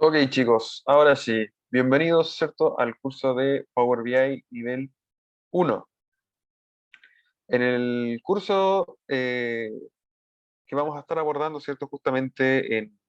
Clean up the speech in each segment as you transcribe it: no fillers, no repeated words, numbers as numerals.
Ok, chicos, ahora sí, bienvenidos, ¿cierto?, al curso de Power BI nivel 1. En el curso que vamos a estar abordando, ¿cierto?, justamente en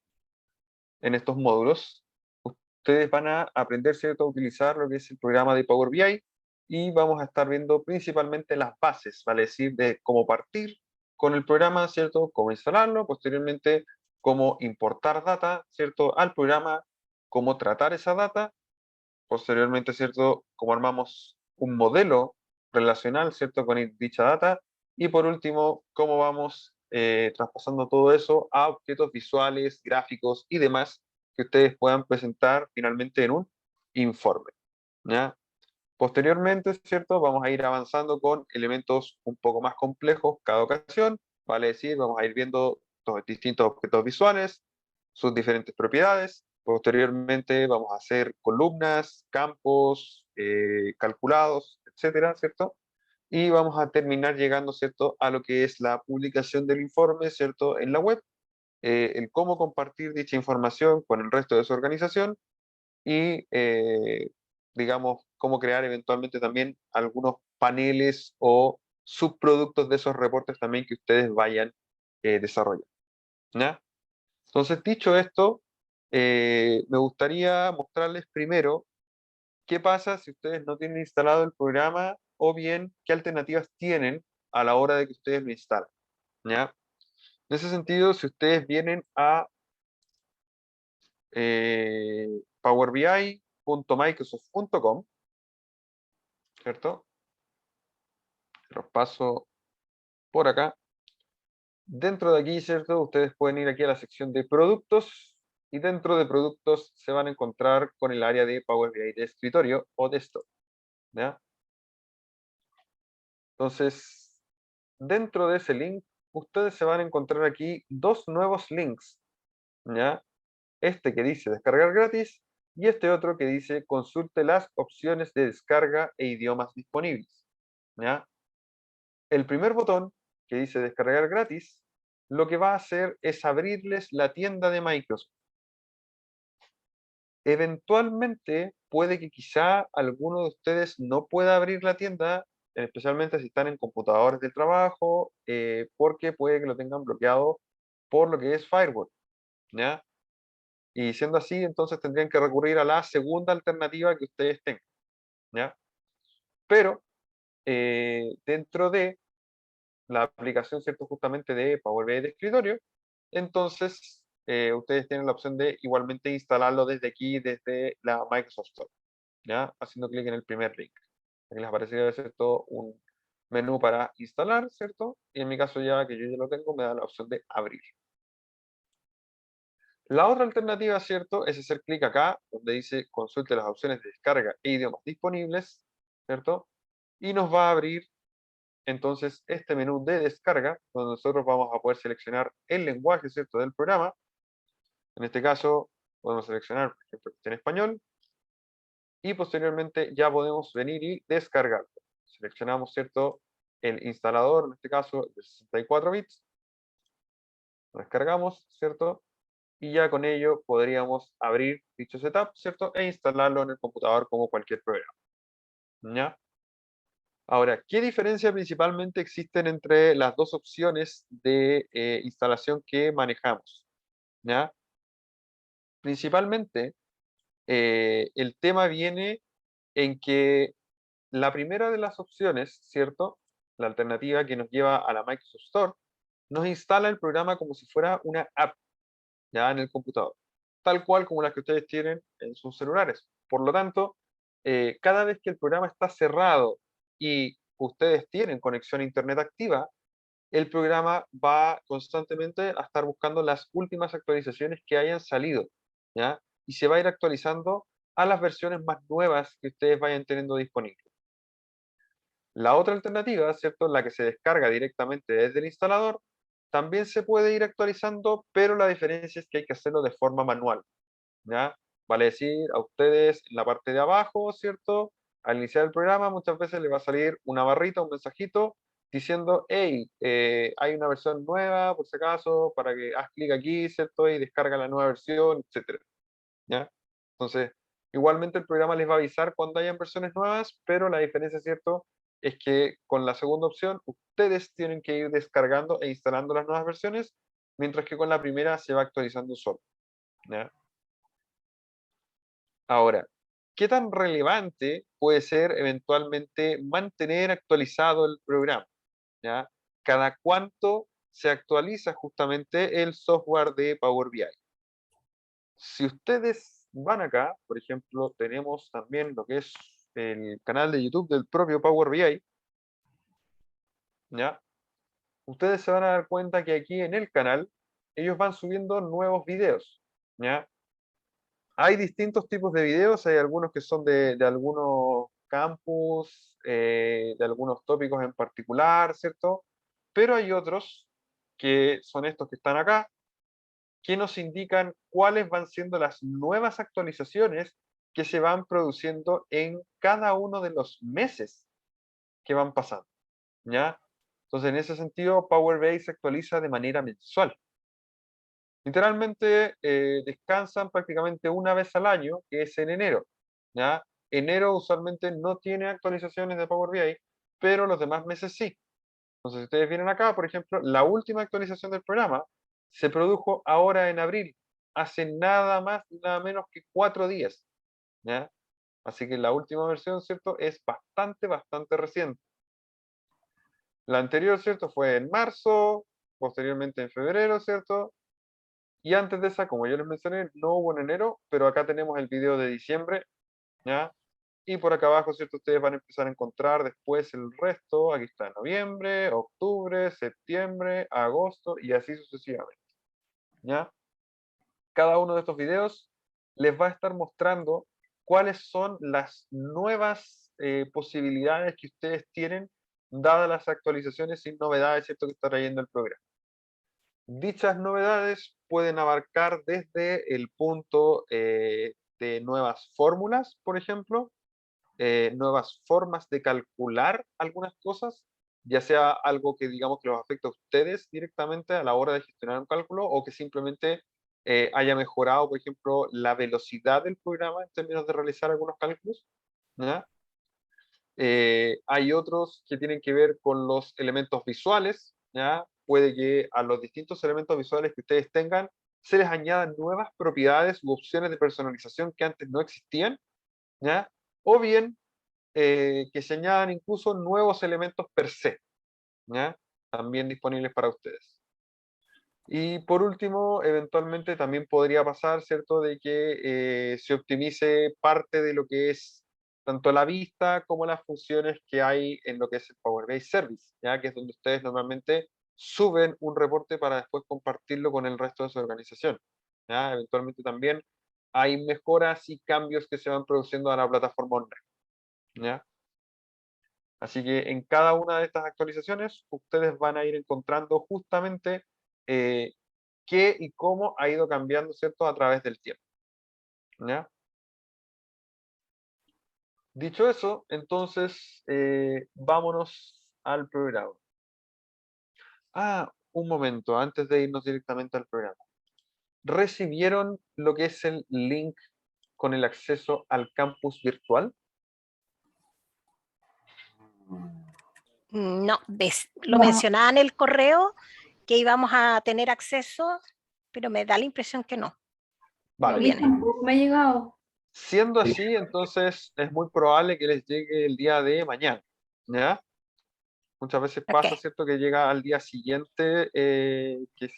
estos módulos, ustedes van a aprender, ¿cierto?, a utilizar lo que es el programa de Power BI y vamos a estar viendo principalmente las bases, vale decir, de cómo partir con el programa, ¿cierto?, cómo instalarlo, posteriormente cómo importar data, ¿cierto?, al programa, cómo tratar esa data. Posteriormente, ¿cierto? Cómo armamos un modelo relacional, ¿cierto? Con dicha data. Y por último, cómo vamos traspasando todo eso a objetos visuales, gráficos y demás que ustedes puedan presentar finalmente en un informe, ¿ya? Posteriormente, ¿cierto? Vamos a ir avanzando con elementos un poco más complejos cada ocasión, vale decir, vamos a ir viendo los distintos objetos visuales, sus diferentes propiedades. Posteriormente vamos a hacer columnas, campos, calculados, etcétera, ¿cierto? Y vamos a terminar llegando, ¿cierto?, a lo que es la publicación del informe, ¿cierto?, en la web, el cómo compartir dicha información con el resto de su organización y, digamos, cómo crear eventualmente también algunos paneles o subproductos de esos reportes también que ustedes vayan desarrollando, ¿ya? Entonces, dicho esto, me gustaría mostrarles primero qué pasa si ustedes no tienen instalado el programa o bien qué alternativas tienen a la hora de que ustedes lo instalen, ¿ya? En ese sentido, si ustedes vienen a powerbi.microsoft.com, ¿cierto? Los paso por acá. Dentro de aquí, ¿cierto? Ustedes pueden ir aquí a la sección de productos y dentro de productos se van a encontrar con el área de Power BI de escritorio o desktop, ¿ya? Entonces, dentro de ese link, ustedes se van a encontrar aquí dos nuevos links, ¿ya? Este que dice descargar gratis y este otro que dice consulte las opciones de descarga e idiomas disponibles, ¿ya? El primer botón que dice descargar gratis, lo que va a hacer es abrirles la tienda de Microsoft. Eventualmente puede que quizá alguno de ustedes no pueda abrir la tienda, especialmente si están en computadores del trabajo, porque puede que lo tengan bloqueado por lo que es firewall, ¿ya? Y siendo así, entonces tendrían que recurrir a la segunda alternativa que ustedes tengan, ¿ya? Pero dentro de la aplicación, ¿cierto? Justamente de Power BI de escritorio, entonces ustedes tienen la opción de igualmente instalarlo desde aquí, desde la Microsoft Store, ¿ya? Haciendo clic en el primer link. Aquí les aparecería, ¿cierto?, un menú para instalar, ¿cierto? Y en mi caso ya que yo ya lo tengo, me da la opción de abrir. La otra alternativa, ¿cierto?, es hacer clic acá, donde dice consulte las opciones de descarga e idiomas disponibles, ¿cierto? Y nos va a abrir entonces este menú de descarga, donde nosotros vamos a poder seleccionar el lenguaje, ¿cierto?, del programa. En este caso, podemos seleccionar, por ejemplo, que esté en español, y posteriormente ya podemos venir y descargarlo. Seleccionamos, ¿cierto?, el instalador, en este caso de 64 bits, lo descargamos, ¿cierto? Y ya con ello podríamos abrir dicho setup, ¿cierto? E instalarlo en el computador como cualquier programa, ¿ya? Ahora, ¿qué diferencia principalmente existen entre las dos opciones de instalación que manejamos? ¿Ya? Principalmente, el tema viene en que la primera de las opciones, ¿cierto? La alternativa que nos lleva a la Microsoft Store, nos instala el programa como si fuera una app, ya en el computador, tal cual como las que ustedes tienen en sus celulares. Por lo tanto, cada vez que el programa está cerrado y ustedes tienen conexión a Internet activa, el programa va constantemente a estar buscando las últimas actualizaciones que hayan salido, ¿ya? Y se va a ir actualizando a las versiones más nuevas que ustedes vayan teniendo disponibles. La otra alternativa, ¿cierto? La que se descarga directamente desde el instalador, también se puede ir actualizando, pero la diferencia es que hay que hacerlo de forma manual, ¿ya? Vale decir, a ustedes en la parte de abajo, ¿cierto? Al iniciar el programa, muchas veces les va a salir una barrita, un mensajito diciendo, hey, hay una versión nueva, por si acaso, para que haz clic aquí, ¿cierto? Y descarga la nueva versión, etcétera. ¿ya? Entonces, igualmente el programa les va a avisar cuando hayan versiones nuevas, pero la diferencia, ¿cierto?, es que con la segunda opción ustedes tienen que ir descargando e instalando las nuevas versiones, mientras que con la primera se va actualizando solo, ¿ya? Ahora, ¿qué tan relevante puede ser eventualmente mantener actualizado el programa? ¿Ya? ¿Cada cuánto se actualiza justamente el software de Power BI? Si ustedes van acá, por ejemplo, tenemos también lo que es el canal de YouTube del propio Power BI, ¿ya? Ustedes se van a dar cuenta que aquí en el canal ellos van subiendo nuevos videos, ¿ya? Hay distintos tipos de videos, hay algunos que son de algunos campus, de algunos tópicos en particular, ¿cierto? Pero hay otros que son estos que están acá, que nos indican cuáles van siendo las nuevas actualizaciones que se van produciendo en cada uno de los meses que van pasando, ¿ya? Entonces, en ese sentido, Power BI se actualiza de manera mensual. Literalmente descansan prácticamente una vez al año, que es en enero, ¿ya? Enero usualmente no tiene actualizaciones de Power BI, pero los demás meses sí. Entonces, si ustedes vienen acá, por ejemplo, la última actualización del programa se produjo ahora en abril, hace nada más, nada menos que 4 días, ¿ya? Así que la última versión, ¿cierto? Es bastante reciente. La anterior, ¿cierto? Fue en marzo, posteriormente en febrero, ¿cierto? Y antes de esa, como yo les mencioné, no hubo en enero, pero acá tenemos el video de diciembre, ¿ya? Y por acá abajo, ¿cierto? Ustedes van a empezar a encontrar después el resto. Aquí está noviembre, octubre, septiembre, agosto y así sucesivamente, ¿ya? Cada uno de estos videos les va a estar mostrando cuáles son las nuevas posibilidades que ustedes tienen dadas las actualizaciones y novedades, ¿cierto?, que está trayendo el programa. Dichas novedades pueden abarcar desde el punto de nuevas fórmulas, por ejemplo, nuevas formas de calcular algunas cosas, ya sea algo que digamos que los afecta a ustedes directamente a la hora de gestionar un cálculo o que simplemente haya mejorado, por ejemplo, la velocidad del programa en términos de realizar algunos cálculos, ¿ya? Hay otros que tienen que ver con los elementos visuales, ¿ya? Puede que a los distintos elementos visuales que ustedes tengan se les añadan nuevas propiedades u opciones de personalización que antes no existían, ¿ya? O bien que se añadan incluso nuevos elementos per se, ¿ya? También disponibles para ustedes. Y por último, eventualmente también podría pasar, ¿cierto?, de que se optimice parte de lo que es tanto la vista como las funciones que hay en lo que es el Power BI Service, ¿ya? Que es donde ustedes normalmente suben un reporte para después compartirlo con el resto de su organización, ¿ya? Eventualmente también hay mejoras y cambios que se van produciendo a la plataforma online, ¿ya? Así que en cada una de estas actualizaciones ustedes van a ir encontrando justamente eh, qué y cómo ha ido cambiando, ¿cierto?, a través del tiempo, ¿ya? Dicho eso, entonces vámonos al programa. Ah, un momento, antes de irnos directamente al programa. ¿Recibieron lo que es el link con el acceso al campus virtual? No, lo No. mencionaba en el correo que íbamos a tener acceso, pero me da la impresión que no. A Vale. mí tampoco me ha llegado. Siendo así, entonces es muy probable que les llegue el día de mañana, ¿ya? Muchas veces pasa, Ok, ¿cierto?, que llega al día siguiente que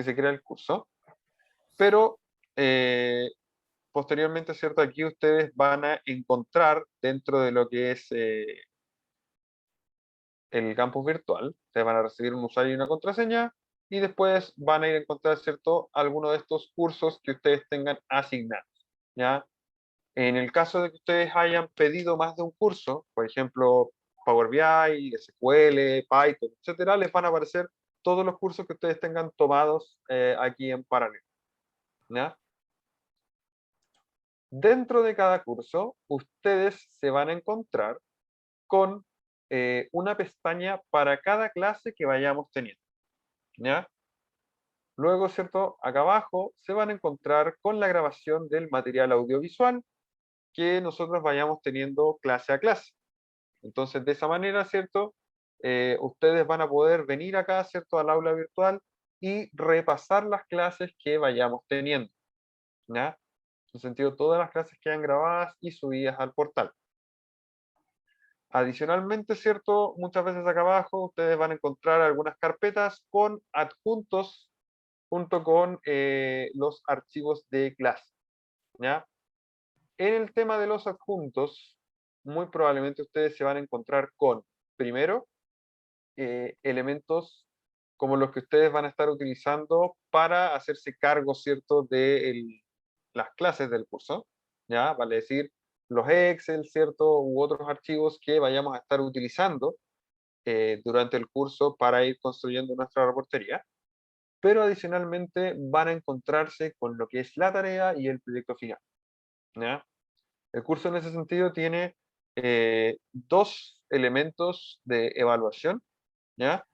se crea el curso, pero posteriormente, ¿cierto?, aquí ustedes van a encontrar dentro de lo que es el campus virtual, ustedes van a recibir un usuario y una contraseña, y después van a ir a encontrar, ¿cierto?, alguno de estos cursos que ustedes tengan asignados, ¿ya? En el caso de que ustedes hayan pedido más de un curso, por ejemplo, Power BI, SQL, Python, etcétera, les van a aparecer todos los cursos que ustedes tengan tomados aquí en paralelo, ¿ya? Dentro de cada curso, ustedes se van a encontrar con una pestaña para cada clase que vayamos teniendo, ¿ya? Luego, ¿cierto? Acá abajo se van a encontrar con la grabación del material audiovisual que nosotros vayamos teniendo clase a clase. Entonces, de esa manera, ¿cierto? Ustedes van a poder venir acá, ¿cierto? Al aula virtual y repasar las clases que vayamos teniendo, ¿ya? En ese sentido, todas las clases quedan grabadas y subidas al portal. Adicionalmente, ¿cierto? Muchas veces acá abajo ustedes van a encontrar algunas carpetas con adjuntos junto con los archivos de clase, ¿ya? En el tema de los adjuntos, muy probablemente ustedes se van a encontrar con, primero, elementos como los que ustedes van a estar utilizando para hacerse cargo, ¿cierto?, de las clases del curso, ¿ya? Vale decir, los Excel, ¿cierto?, u otros archivos que vayamos a estar utilizando durante el curso para ir construyendo nuestra reportería. Pero adicionalmente van a encontrarse con lo que es la tarea y el proyecto final, ¿ya? El curso en ese sentido tiene dos elementos de evaluación, ¿ya?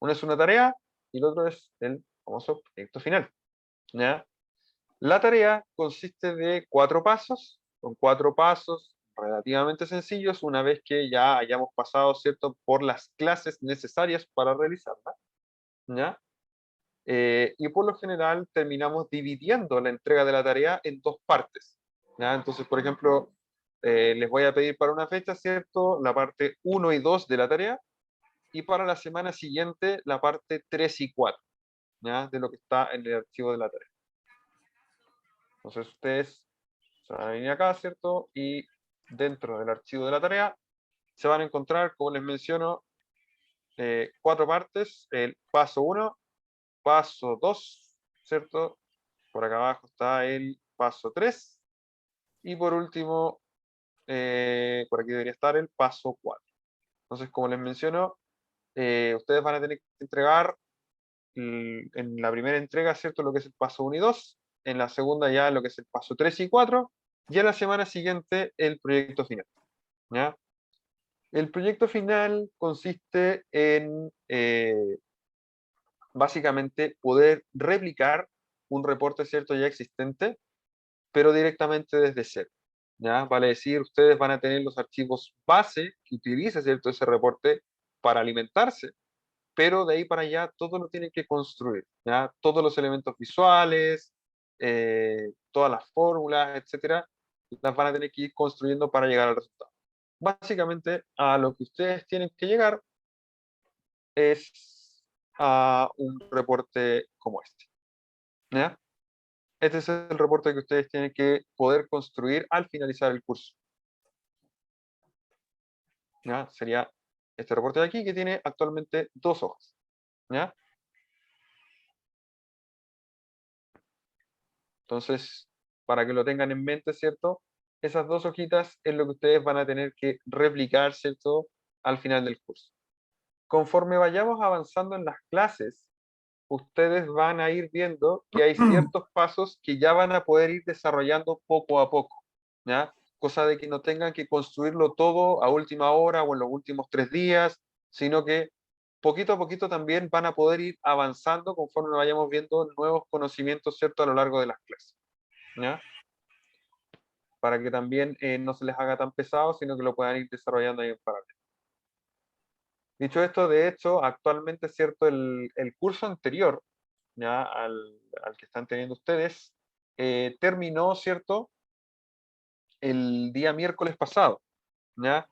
Uno es una tarea y el otro es el famoso proyecto final, ¿ya? La tarea consiste de 4 pasos, con 4 pasos relativamente sencillos una vez que ya hayamos pasado, ¿cierto?, por las clases necesarias para realizarla, ¿ya? Y por lo general terminamos dividiendo la entrega de la tarea en 2 partes, ¿ya? Entonces, por ejemplo, les voy a pedir para una fecha, ¿cierto?, la parte 1 y 2 de la tarea, y para la semana siguiente la parte 3 y 4, ¿ya? De lo que está en el archivo de la tarea. Entonces ustedes se van a venir acá, ¿cierto? Y dentro del archivo de la tarea se van a encontrar, como les menciono, 4 partes: el paso 1, paso 2, ¿cierto? Por acá abajo está el paso 3, y por último, por aquí debería estar el paso 4. Entonces, como les menciono, ustedes van a tener que entregar en la primera entrega, ¿cierto?, lo que es el paso 1 y 2, en la segunda ya lo que es el paso 3 y 4, y a la semana siguiente el proyecto final, ¿ya? El proyecto final consiste en básicamente poder replicar un reporte, ¿cierto?, ya existente, pero directamente desde cero, ¿ya? Vale decir, ustedes van a tener los archivos base que utiliza, ¿cierto?, ese reporte para alimentarse, pero de ahí para allá todo lo tienen que construir, ¿ya? Todos los elementos visuales, todas las fórmulas, etcétera, las van a tener que ir construyendo para llegar al resultado. Básicamente, a lo que ustedes tienen que llegar es a un reporte como este, ¿ya? Este es el reporte que ustedes tienen que poder construir al finalizar el curso, ¿ya? Sería este reporte de aquí, que tiene actualmente 2 hojas, ¿ya? Entonces, para que lo tengan en mente, ¿cierto? Esas 2 hojitas es lo que ustedes van a tener que replicar, ¿cierto?, al final del curso. Conforme vayamos avanzando en las clases, ustedes van a ir viendo que hay ciertos pasos que ya van a poder ir desarrollando poco a poco, ¿ya? Cosa de que no tengan que construirlo todo a última hora o en los últimos 3 días, sino que poquito a poquito también van a poder ir avanzando conforme vayamos viendo nuevos conocimientos, ¿cierto?, a lo largo de las clases, ¿ya? Para que también no se les haga tan pesado, sino que lo puedan ir desarrollando ahí en paralelo. Dicho esto, de hecho, actualmente, ¿cierto?, el curso anterior, ya al que están teniendo ustedes, terminó, ¿cierto?, el día miércoles pasado, ¿ya?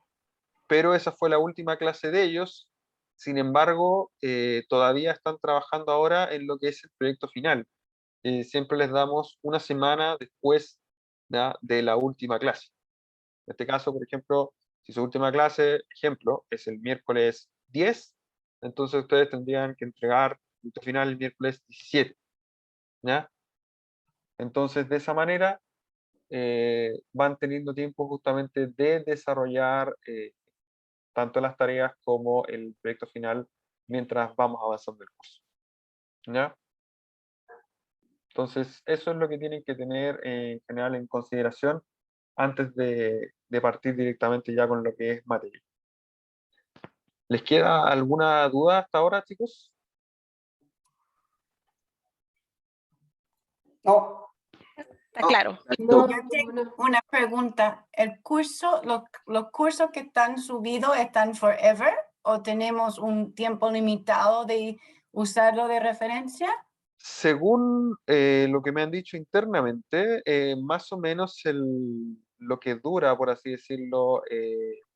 Pero esa fue la última clase de ellos. Sin embargo, todavía están trabajando ahora en lo que es el proyecto final. Siempre les damos una semana después, ¿ya?, de la última clase. En este caso, por ejemplo, si su última clase, ejemplo, es el miércoles 10, entonces ustedes tendrían que entregar el proyecto final el miércoles 17, ¿ya? Entonces, de esa manera, van teniendo tiempo justamente de desarrollar tanto las tareas como el proyecto final mientras vamos avanzando el curso, ¿ya? Entonces, eso es lo que tienen que tener en general en consideración antes de partir directamente ya con lo que es materia. ¿Les queda alguna duda hasta ahora, chicos? No, ¿Está claro? no, Yo tengo no. una pregunta. ¿El curso, los cursos que están subidos están forever o tenemos un tiempo limitado de usarlo de referencia? Según lo que me han dicho internamente, más o menos lo que dura, por así decirlo,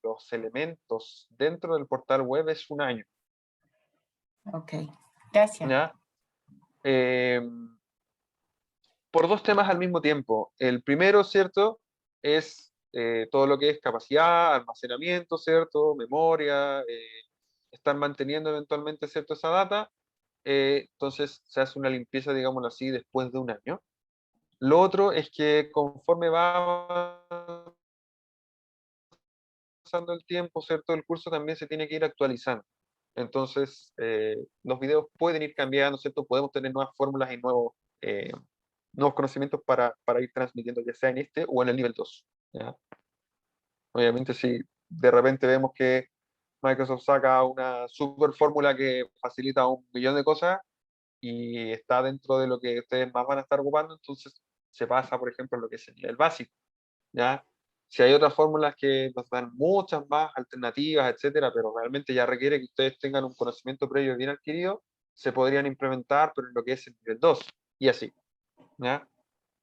los elementos dentro del portal web es un año, Ok, gracias. ¿ya? Eh, por dos temas al mismo tiempo. El primero, ¿cierto? Es todo lo que es capacidad, almacenamiento, ¿cierto? Memoria, estar manteniendo eventualmente, ¿cierto? Esa data. Entonces se hace una limpieza, digámoslo así, después de un año. Lo otro es que conforme va pasando el tiempo, ¿cierto? El curso también se tiene que ir actualizando. Entonces, los videos pueden ir cambiando, ¿cierto? Podemos tener nuevas fórmulas y nuevos conocimientos para ir transmitiendo, ya sea en este o en el nivel 2. ¿Ya? Obviamente, si de repente vemos que Microsoft saca una super fórmula que facilita un millón de cosas y está dentro de lo que ustedes más van a estar ocupando, entonces se pasa, por ejemplo, a lo que es el nivel básico. ¿Ya? Si hay otras fórmulas que nos dan muchas más alternativas, etcétera, pero realmente ya requiere que ustedes tengan un conocimiento previo bien adquirido, se podrían implementar, pero en lo que es el nivel 2, y así. ¿Ya?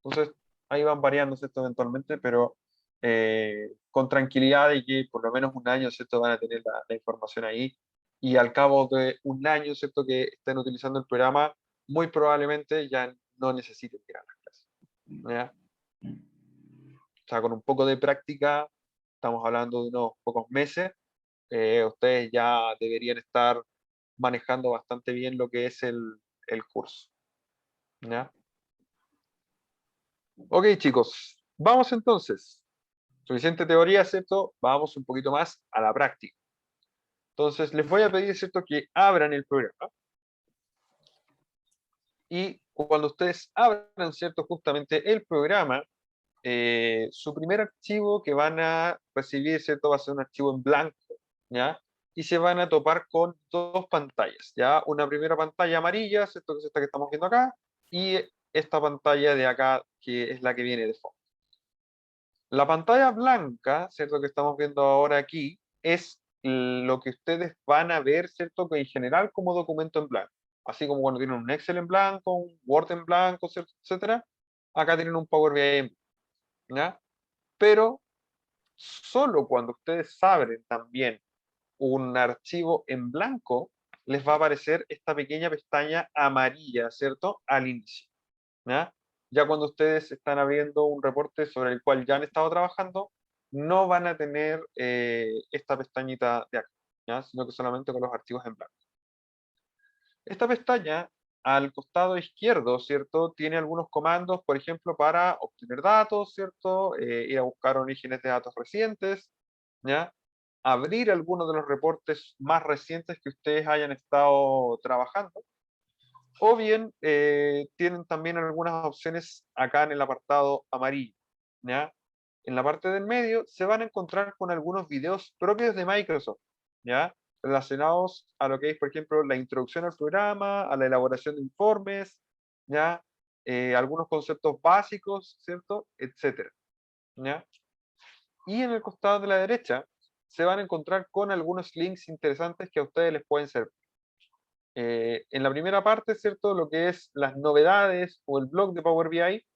Entonces, ahí van variando, ¿cierto? Eventualmente, pero con tranquilidad de que por lo menos un año, ¿cierto? Van a tener la información ahí, y al cabo de un año, ¿cierto? Que estén utilizando el programa, muy probablemente ya no necesiten ir a las clases. ¿Ya? O sea, con un poco de práctica, estamos hablando de unos pocos meses, ustedes ya deberían estar manejando bastante bien lo que es el curso. ¿Ya? Ok, chicos, vamos entonces. Suficiente teoría, ¿cierto? Vamos un poquito más a la práctica. Entonces, les voy a pedir, ¿cierto?, que abran el programa. Y cuando ustedes abran, ¿cierto?, justamente el programa, su primer archivo que van a recibir, ¿cierto?, va a ser un archivo en blanco, ¿ya? Y se van a topar con dos pantallas, ¿ya? Una primera pantalla amarilla, ¿cierto?, que es esta que estamos viendo acá, y esta pantalla de acá, que es la que viene de fondo. La pantalla blanca, ¿cierto?, que estamos viendo ahora aquí, es lo que ustedes van a ver, ¿cierto?, que en general como documento en blanco. Así como cuando tienen un Excel en blanco, un Word en blanco, ¿cierto?, etcétera. Acá tienen un Power BI en blanco, ¿ya? Pero solo cuando ustedes abren también un archivo en blanco, les va a aparecer esta pequeña pestaña amarilla, ¿cierto?, al inicio. ¿Ya? Ya cuando ustedes están abriendo un reporte sobre el cual ya han estado trabajando, no van a tener esta pestañita de acá, ¿ya? Sino que solamente con los archivos en blanco. Esta pestaña, al costado izquierdo, ¿cierto?, tiene algunos comandos, por ejemplo, para obtener datos, ¿cierto?, ir a buscar orígenes de datos recientes, ¿ya? Abrir algunos de los reportes más recientes que ustedes hayan estado trabajando, o bien tienen también algunas opciones acá en el apartado amarillo, ¿ya? En la parte del medio se van a encontrar con algunos videos propios de Microsoft, ¿ya? Relacionados a lo que es, por ejemplo, la introducción al programa, a la elaboración de informes, ¿ya? Algunos conceptos básicos, ¿cierto? Etcétera, ¿ya? Y en el costado de la derecha se van a encontrar con algunos links interesantes que a ustedes les pueden servir. En la primera parte, ¿cierto? Lo que es las novedades o el blog de Power BI,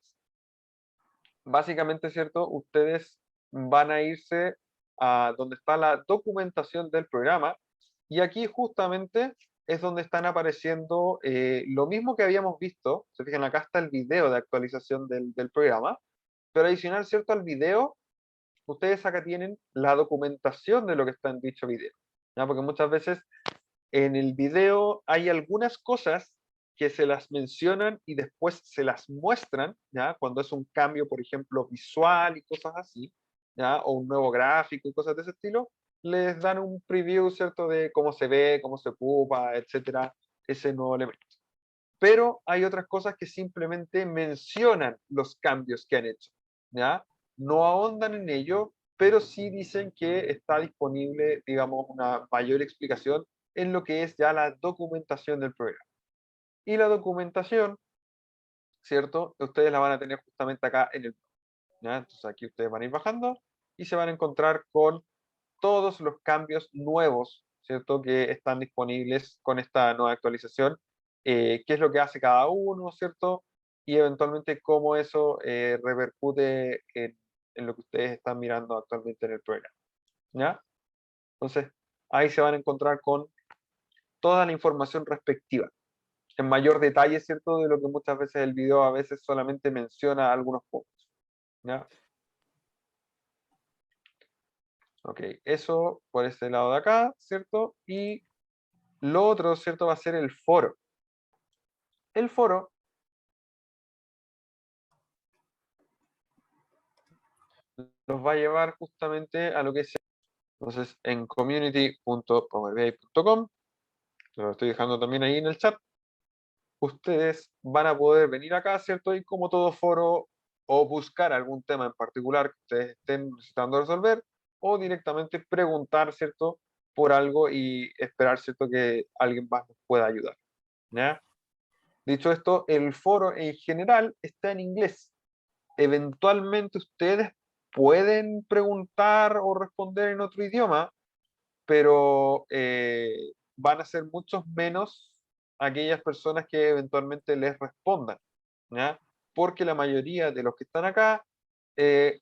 básicamente, ¿cierto? Ustedes van a irse a donde está la documentación del programa, y aquí justamente es donde están apareciendo lo mismo que habíamos visto. Se fijan, acá está el video de actualización del programa, pero adicional, ¿cierto?, al video, ustedes acá tienen la documentación de lo que está en dicho video, ¿ya? Porque muchas veces en el video hay algunas cosas que se las mencionan y después se las muestran, ¿ya? Cuando es un cambio, por ejemplo, visual y cosas así, ¿ya? O un nuevo gráfico y cosas de ese estilo, les dan un preview, ¿cierto?, de cómo se ve, cómo se ocupa, etcétera, ese nuevo elemento. Pero hay otras cosas que simplemente mencionan los cambios que han hecho, ¿ya? No ahondan en ello, pero sí dicen que está disponible, digamos, una mayor explicación en lo que es ya la documentación del programa. Y la documentación ¿cierto? Ustedes la van a tener justamente acá en el blog, ¿ya? Entonces aquí ustedes van a ir bajando y se van a encontrar con todos los cambios nuevos, ¿cierto? Que están disponibles con esta nueva actualización, qué es lo que hace cada uno, ¿cierto? Y eventualmente cómo eso repercute en lo que ustedes están mirando actualmente en el programa, ¿ya? Entonces, ahí se van a encontrar con toda la información respectiva, en mayor detalle, ¿cierto? De lo que muchas veces el video a veces solamente menciona algunos puntos, ¿ya? Ok, eso por este lado de acá, ¿cierto? Y lo otro, ¿cierto? Va a ser el foro. El foro nos va a llevar justamente a lo que es, entonces, en community.powerbi.com, lo estoy dejando también ahí en el chat, ustedes van a poder venir acá, ¿cierto? Y como todo foro, o buscar algún tema en particular que ustedes estén necesitando resolver, o directamente preguntar, ¿cierto? Por algo y esperar, ¿cierto? Que alguien más nos pueda ayudar, ¿ya? Dicho esto, el foro en general está en inglés. Eventualmente ustedes pueden preguntar o responder en otro idioma, pero van a ser muchos menos aquellas personas que eventualmente les respondan, ¿ya? Porque la mayoría de los que están acá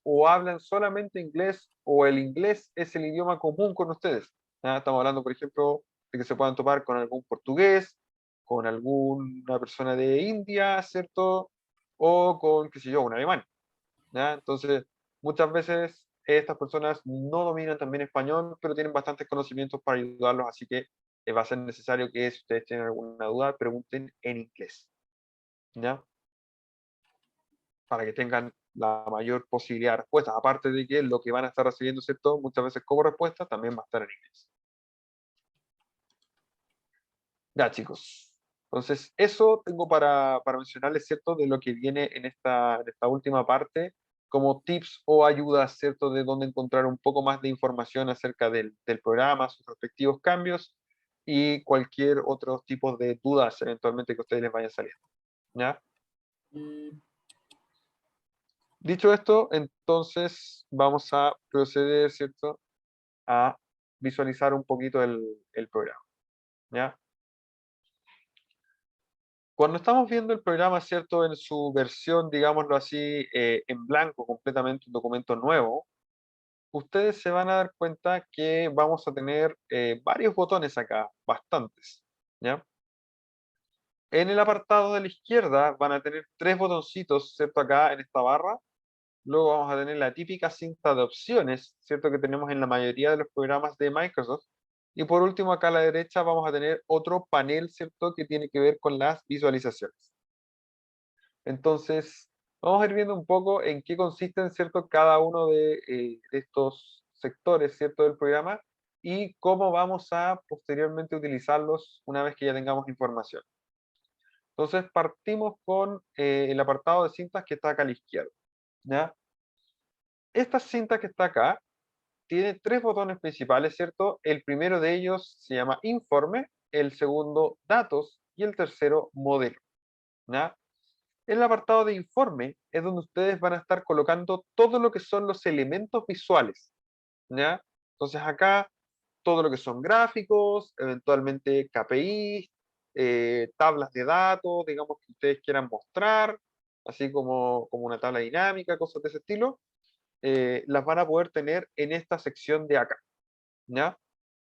o hablan solamente inglés o el inglés es el idioma común con ustedes, ¿ya? Estamos hablando, por ejemplo, de que se puedan topar con algún portugués, con alguna persona de India, ¿cierto? O con, qué sé yo, un alemán, ¿ya? Entonces, muchas veces estas personas no dominan también español, pero tienen bastantes conocimientos para ayudarlos, así que va a ser necesario que si ustedes tienen alguna duda, pregunten en inglés, ¿ya? Para que tengan la mayor posibilidad de respuesta, aparte de que lo que van a estar recibiendo, ¿cierto? Muchas veces como respuesta también va a estar en inglés. Ya, chicos. Entonces, eso tengo para mencionarles, ¿cierto? De lo que viene en esta última parte, como tips o ayudas, ¿cierto? De dónde encontrar un poco más de información acerca del programa, sus respectivos cambios y cualquier otro tipo de dudas eventualmente que a ustedes les vayan saliendo, ¿ya? Dicho esto, entonces vamos a proceder, ¿cierto? A visualizar un poquito el programa, ¿ya? Cuando estamos viendo el programa, ¿cierto? En su versión, digámoslo así, en blanco, completamente un documento nuevo, ustedes se van a dar cuenta que vamos a tener varios botones acá, bastantes, ¿ya? En el apartado de la izquierda van a tener tres botoncitos, ¿cierto? Acá en esta barra. Luego vamos a tener la típica cinta de opciones, ¿cierto? Que tenemos en la mayoría de los programas de Microsoft. Y por último, acá a la derecha vamos a tener otro panel, ¿cierto? Que tiene que ver con las visualizaciones. Entonces, vamos a ir viendo un poco en qué consisten, ¿cierto? Cada uno de estos sectores, ¿cierto? Del programa y cómo vamos a posteriormente utilizarlos una vez que ya tengamos información. Entonces, partimos con el apartado de cintas que está acá a la izquierda, ¿ya? Esta cinta que está acá tiene tres botones principales, ¿cierto? El primero de ellos se llama Informe, el segundo Datos y el tercero Modelo, ¿ya? En el apartado de informe es donde ustedes van a estar colocando todo lo que son los elementos visuales, ¿ya? Entonces acá todo lo que son gráficos, eventualmente KPIs, tablas de datos, digamos que ustedes quieran mostrar, así como una tabla dinámica, cosas de ese estilo, las van a poder tener en esta sección de acá, ¿ya?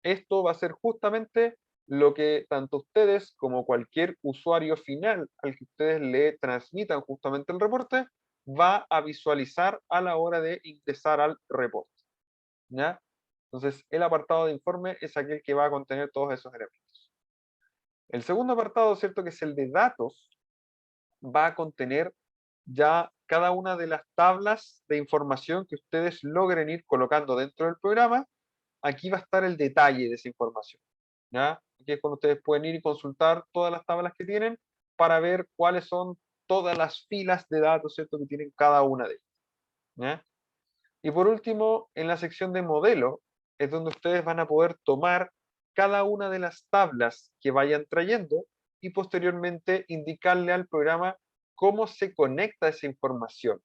Esto va a ser justamente lo que tanto ustedes como cualquier usuario final al que ustedes le transmitan justamente el reporte va a visualizar a la hora de ingresar al reporte, ¿ya? Entonces, el apartado de informe es aquel que va a contener todos esos elementos. El segundo apartado, ¿cierto? Que es el de datos, va a contener ya cada una de las tablas de información que ustedes logren ir colocando dentro del programa. Aquí va a estar el detalle de esa información, ¿ya? Aquí es cuando ustedes pueden ir y consultar todas las tablas que tienen para ver cuáles son todas las filas de datos, ¿cierto? Que tienen cada una de ellas, ¿ya? Y por último, en la sección de modelo, es donde ustedes van a poder tomar cada una de las tablas que vayan trayendo y posteriormente indicarle al programa cómo se conecta esa información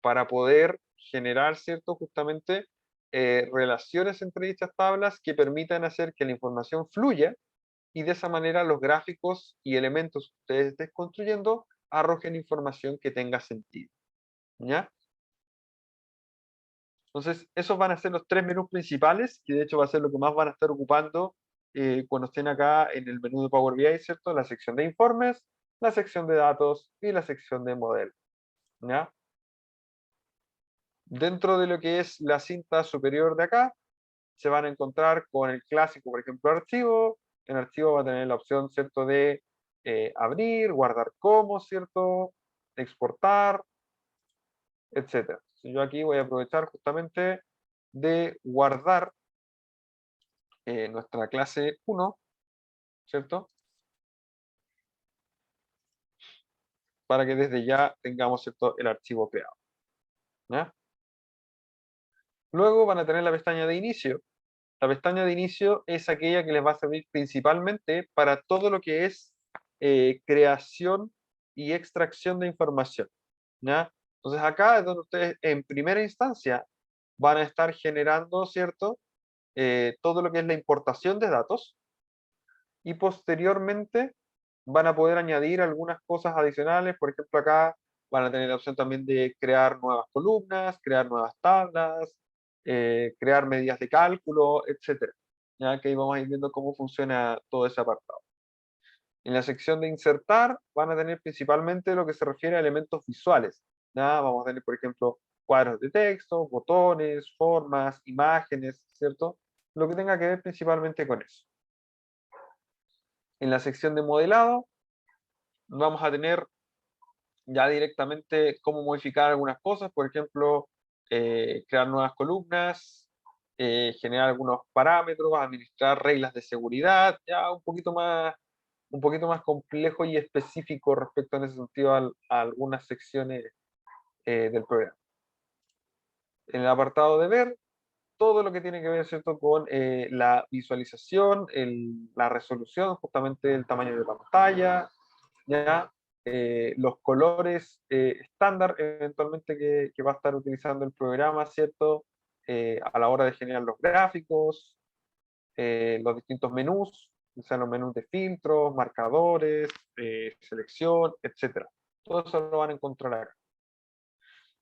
para poder generar, ¿cierto? Justamente relaciones entre dichas tablas que permitan hacer que la información fluya y de esa manera los gráficos y elementos que ustedes estén construyendo arrojen información que tenga sentido. ¿Ya? Entonces, esos van a ser los 3 menús principales, que de hecho va a ser lo que más van a estar ocupando cuando estén acá en el menú de Power BI, ¿cierto? La sección de informes, la sección de datos y la sección de modelos. ¿Ya? Dentro de lo que es la cinta superior de acá, se van a encontrar con el clásico, por ejemplo, archivo. En archivo va a tener la opción, ¿cierto?, de abrir, guardar como, ¿cierto?, exportar, etc. Yo aquí voy a aprovechar justamente de guardar nuestra clase 1, ¿cierto? Para que desde ya tengamos, ¿cierto?, el archivo creado. ¿Ya? Luego van a tener la pestaña de inicio. La pestaña de inicio es aquella que les va a servir principalmente para todo lo que es creación y extracción de información. ¿Ya? Entonces acá es donde ustedes en primera instancia van a estar generando, ¿cierto? Todo lo que es la importación de datos y posteriormente van a poder añadir algunas cosas adicionales. Por ejemplo, acá van a tener la opción también de crear nuevas columnas, crear nuevas tablas, crear medidas de cálculo, etcétera. Ya que ahí vamos a ir viendo cómo funciona todo ese apartado. En la sección de insertar van a tener principalmente lo que se refiere a elementos visuales. ¿Ya? Vamos a tener, por ejemplo, cuadros de texto, botones, formas, imágenes, ¿cierto? Lo que tenga que ver principalmente con eso. En la sección de modelado vamos a tener ya directamente cómo modificar algunas cosas, por ejemplo, crear nuevas columnas, generar algunos parámetros, administrar reglas de seguridad, ya un poquito más complejo y específico respecto en ese sentido a algunas secciones del programa. En el apartado de ver, todo lo que tiene que ver, ¿cierto?, con la visualización, la resolución, justamente el tamaño de pantalla, ¿ya? Los colores estándar eventualmente que va a estar utilizando el programa, ¿cierto? A la hora de generar los gráficos, los distintos menús, o sea, los menús de filtros, marcadores, selección, etc. Todo eso lo van a encontrar acá.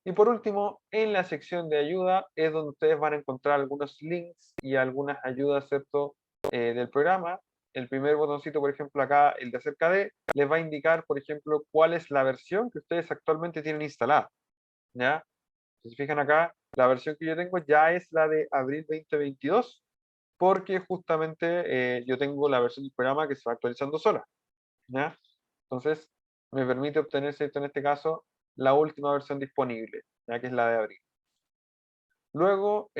Y por último, en la sección de ayuda es donde ustedes van a encontrar algunos links y algunas ayudas, ¿cierto?, del programa. El primer botoncito, por ejemplo, acá, el de acerca de, les va a indicar, por ejemplo, cuál es la versión que ustedes actualmente tienen instalada. ¿Ya? Si se fijan acá, la versión que yo tengo ya es la de abril 2022, porque justamente yo tengo la versión del programa que se va actualizando sola. ¿Ya? Entonces, me permite obtener, ¿cierto?, en este caso, la última versión disponible, ya que es la de abril. Luego,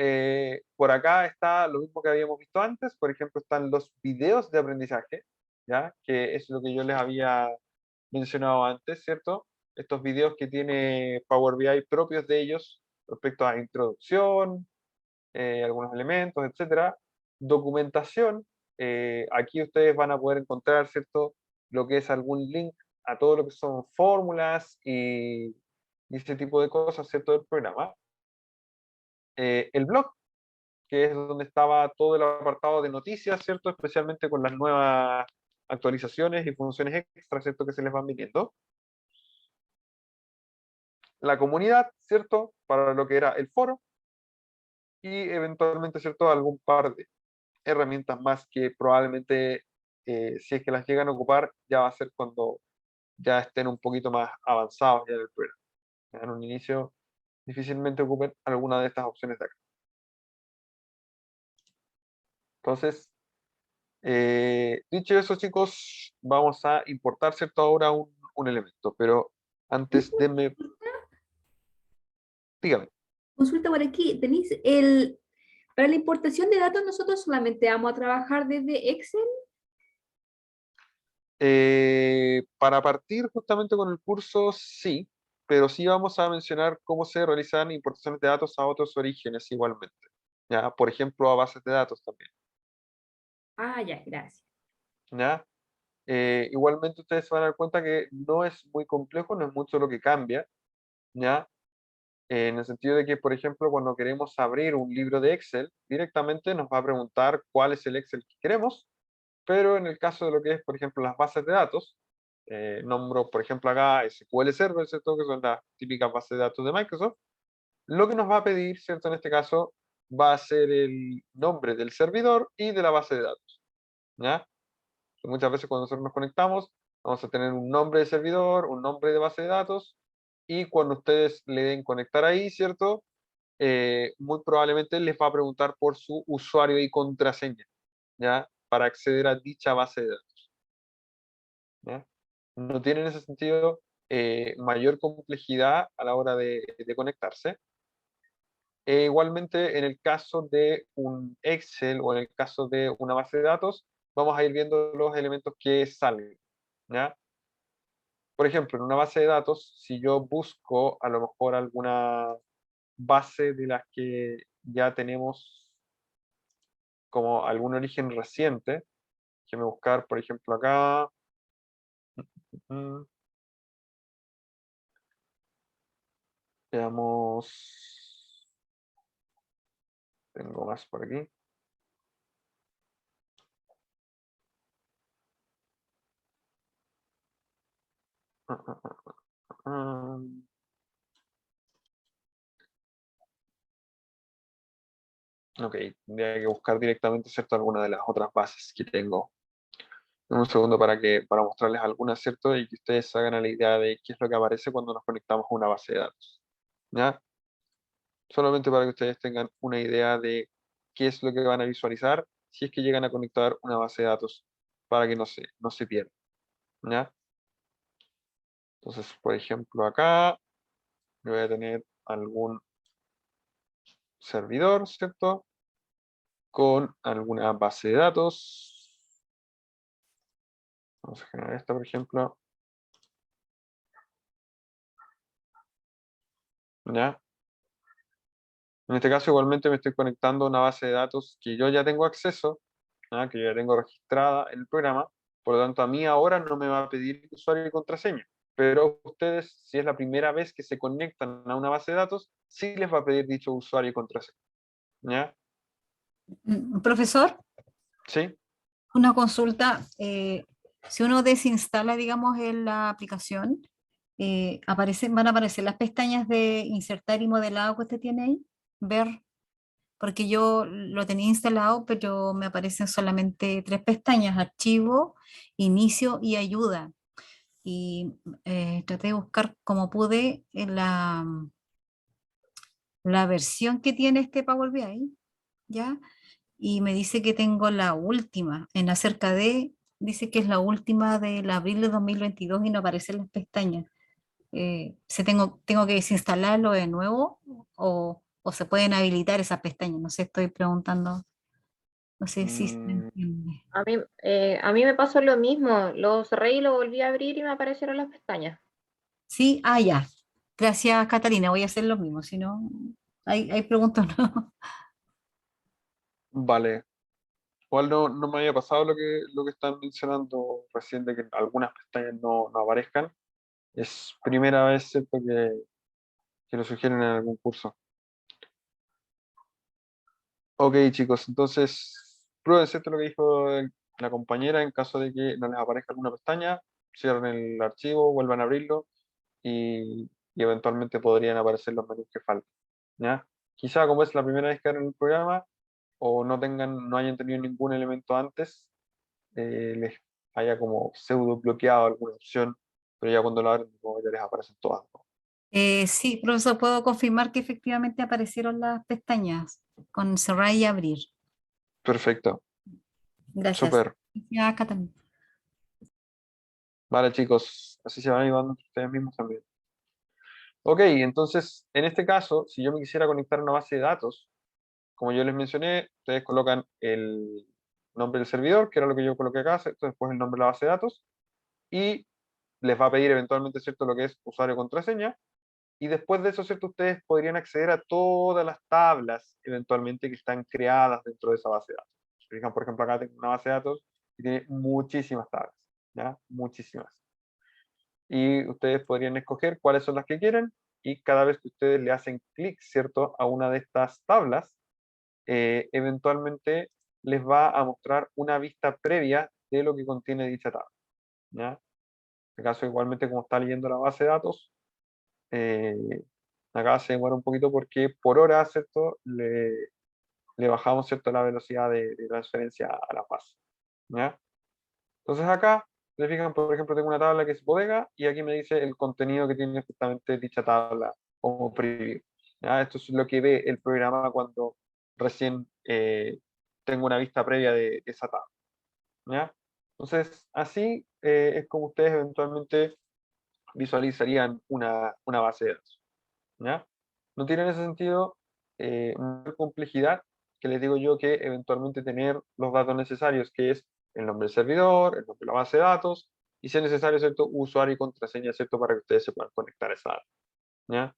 por acá está lo mismo que habíamos visto antes, por ejemplo, están los videos de aprendizaje, ¿ya? Que es lo que yo les había mencionado antes, ¿cierto? Estos videos que tiene Power BI propios de ellos respecto a introducción, algunos elementos, etcétera. Documentación, aquí ustedes van a poder encontrar, ¿cierto?, lo que es algún link a todo lo que son fórmulas y ese tipo de cosas, ¿cierto?, del programa. El blog, que es donde estaba todo el apartado de noticias, ¿cierto?, especialmente con las nuevas actualizaciones y funciones extras, ¿cierto?, que se les van viniendo. La comunidad, ¿cierto?, para lo que era el foro. Y eventualmente, ¿cierto?, algún par de herramientas más que probablemente, si es que las llegan a ocupar, ya va a ser cuando ya estén un poquito más avanzados ya en el programa. En un inicio, difícilmente ocupen alguna de estas opciones de acá. Entonces, dicho eso, chicos, vamos a importar, ¿cierto?, ahora un elemento, pero antes denme, dígame. Consulta por aquí, tenéis para la importación de datos nosotros solamente vamos a trabajar desde Excel. Para partir justamente con el curso, sí, pero sí vamos a mencionar cómo se realizan importaciones de datos a otros orígenes igualmente. ¿Ya? Por ejemplo, a bases de datos también. Ah, ya, gracias. ¿Ya? Igualmente ustedes se van a dar cuenta que no es muy complejo, no es mucho lo que cambia, ¿ya? En el sentido de que, por ejemplo, cuando queremos abrir un libro de Excel, directamente nos va a preguntar cuál es el Excel que queremos, pero en el caso de lo que es, por ejemplo, las bases de datos, nombro, por ejemplo, acá SQL Server, ¿cierto? Que son las típicas bases de datos de Microsoft. Lo que nos va a pedir, ¿cierto? En este caso, va a ser el nombre del servidor y de la base de datos, ¿ya? Muchas veces cuando nosotros nos conectamos, vamos a tener un nombre de servidor, un nombre de base de datos, y cuando ustedes le den conectar ahí, ¿cierto? Muy probablemente les va a preguntar por su usuario y contraseña, ¿ya? Para acceder a dicha base de datos, ¿ya? No tiene en ese sentido mayor complejidad a la hora de conectarse. Igualmente, en el caso de un Excel o en el caso de una base de datos, vamos a ir viendo los elementos que salen, ¿ya? Por ejemplo, en una base de datos, si yo busco a lo mejor alguna base de las que ya tenemos como algún origen reciente, déjeme buscar, por ejemplo, acá. mm, Veamos, tengo más por aquí. Ah, ah, ah, ah, ah. Ok, tendría que buscar directamente, ¿cierto? Alguna de las otras bases que tengo. Un segundo para mostrarles algunas, ¿cierto? Y que ustedes se hagan a la idea de qué es lo que aparece cuando nos conectamos a una base de datos. ¿Ya? Solamente para que ustedes tengan una idea de qué es lo que van a visualizar si es que llegan a conectar una base de datos para que no se pierdan. ¿Ya? Entonces, por ejemplo, acá yo voy a tener algún servidor, ¿cierto? Con alguna base de datos. Vamos a generar esta, por ejemplo. ¿Ya? En este caso, igualmente me estoy conectando a una base de datos que yo ya tengo acceso, ¿ya? Que yo ya tengo registrada en el programa. Por lo tanto, a mí ahora no me va a pedir usuario y contraseña. Pero ustedes, si es la primera vez que se conectan a una base de datos, sí les va a pedir dicho usuario y contraseña. ¿Ya? Profesor, ¿Sí? una consulta. Si uno desinstala, digamos, en la aplicación, van a aparecer las pestañas de insertar y modelado que usted tiene ahí, ver, porque yo lo tenía instalado, pero me aparecen solamente tres pestañas: archivo, inicio y ayuda. Y traté de buscar como pude en la versión que tiene este Power BI, ¿ya? Y me dice que tengo la última, en acerca de, dice que es la última del abril de 2022 y no aparecen las pestañas. Tengo que desinstalarlo de nuevo o se pueden habilitar esas pestañas? No sé, estoy preguntando, no sé si se Mm, entiende. A mí me pasó lo mismo, lo cerré y lo volví a abrir y me aparecieron las pestañas. Sí, ya. Gracias, Catalina, voy a hacer lo mismo, si no, hay preguntas, ¿no? vale. Igual no me había pasado lo que están mencionando recién de que algunas pestañas no aparezcan. Es primera vez, ¿cierto? Que lo sugieren en algún curso. Ok, chicos, entonces prueben, ¿cierto? Lo que dijo la compañera en caso de que no les aparezca alguna pestaña, cierren el archivo, vuelvan a abrirlo y eventualmente podrían aparecer los menús que faltan, ¿ya? Quizá como es la primera vez que abren el programa o no hayan tenido ningún elemento antes, les haya como pseudo bloqueado alguna opción, pero ya cuando lo abren, como ya les aparecen todas, ¿no? Sí, profesor, puedo confirmar que efectivamente aparecieron las pestañas con cerrar y abrir. Perfecto, Gracias. súper. Gracias, Catalina. Vale, chicos, así se van ayudando entre ustedes mismos también. Ok, entonces, en este caso, si yo me quisiera conectar a una base de datos, como yo les mencioné, ustedes colocan el nombre del servidor, que era lo que yo coloqué acá, ¿cierto? Después el nombre de la base de datos, y les va a pedir eventualmente, ¿cierto? Lo que es usuario y contraseña, y después de eso, ¿cierto? Ustedes podrían acceder a todas las tablas, eventualmente, que están creadas dentro de esa base de datos. Si fijan, por ejemplo, acá tengo una base de datos que tiene muchísimas tablas. ¿ya? Muchísimas. Y ustedes podrían escoger cuáles son las que quieren, y cada vez que ustedes le hacen clic, ¿cierto?, a una de estas tablas, eventualmente les va a mostrar una vista previa de lo que contiene dicha tabla, ¿ya? En este caso, igualmente, como está leyendo la base de datos, acá se demora un poquito porque por hora, ¿cierto?, le bajamos, ¿cierto?, la velocidad de transferencia a la base, ¿ya? Entonces acá, se fijan, por ejemplo, tengo una tabla que es bodega, y aquí me dice el contenido que tiene justamente dicha tabla como preview, ¿ya? Esto es lo que ve el programa cuando recién tengo una vista previa de esa tabla, ¿ya? Entonces, así es como ustedes eventualmente visualizarían una base de datos, ¿ya? No tiene en ese sentido mayor complejidad, que les digo yo, que eventualmente tener los datos necesarios, que es el nombre del servidor, el nombre de la base de datos, y si es necesario, ¿cierto?, usuario y contraseña, ¿cierto?, para que ustedes se puedan conectar a esa data, ¿ya?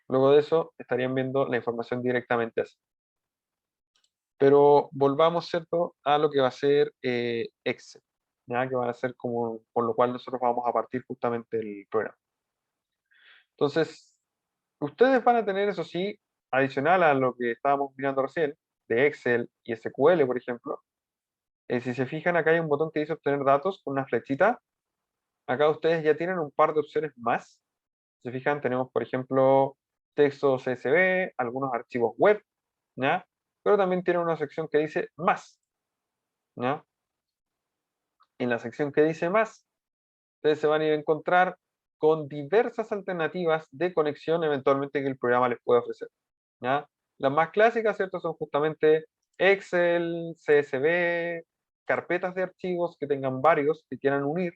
Luego de eso, estarían viendo la información directamente así. Pero volvamos, ¿cierto?, a lo que va a ser Excel, ¿ya? Que va a ser como, por lo cual nosotros vamos a partir justamente el programa. Entonces, ustedes van a tener, eso sí, adicional a lo que estábamos mirando recién, de Excel y SQL, por ejemplo, si se fijan, acá hay un botón que dice obtener datos con una flechita. Acá ustedes ya tienen un par de opciones más. Si se fijan, tenemos, por ejemplo, texto CSV, algunos archivos web, ¿ya? Pero también tiene una sección que dice más, ¿ya? En la sección que dice más, ustedes se van a ir a encontrar con diversas alternativas de conexión eventualmente que el programa les puede ofrecer, ¿ya? Las más clásicas, ¿cierto?, son justamente Excel, CSV, carpetas de archivos que tengan varios que quieran unir,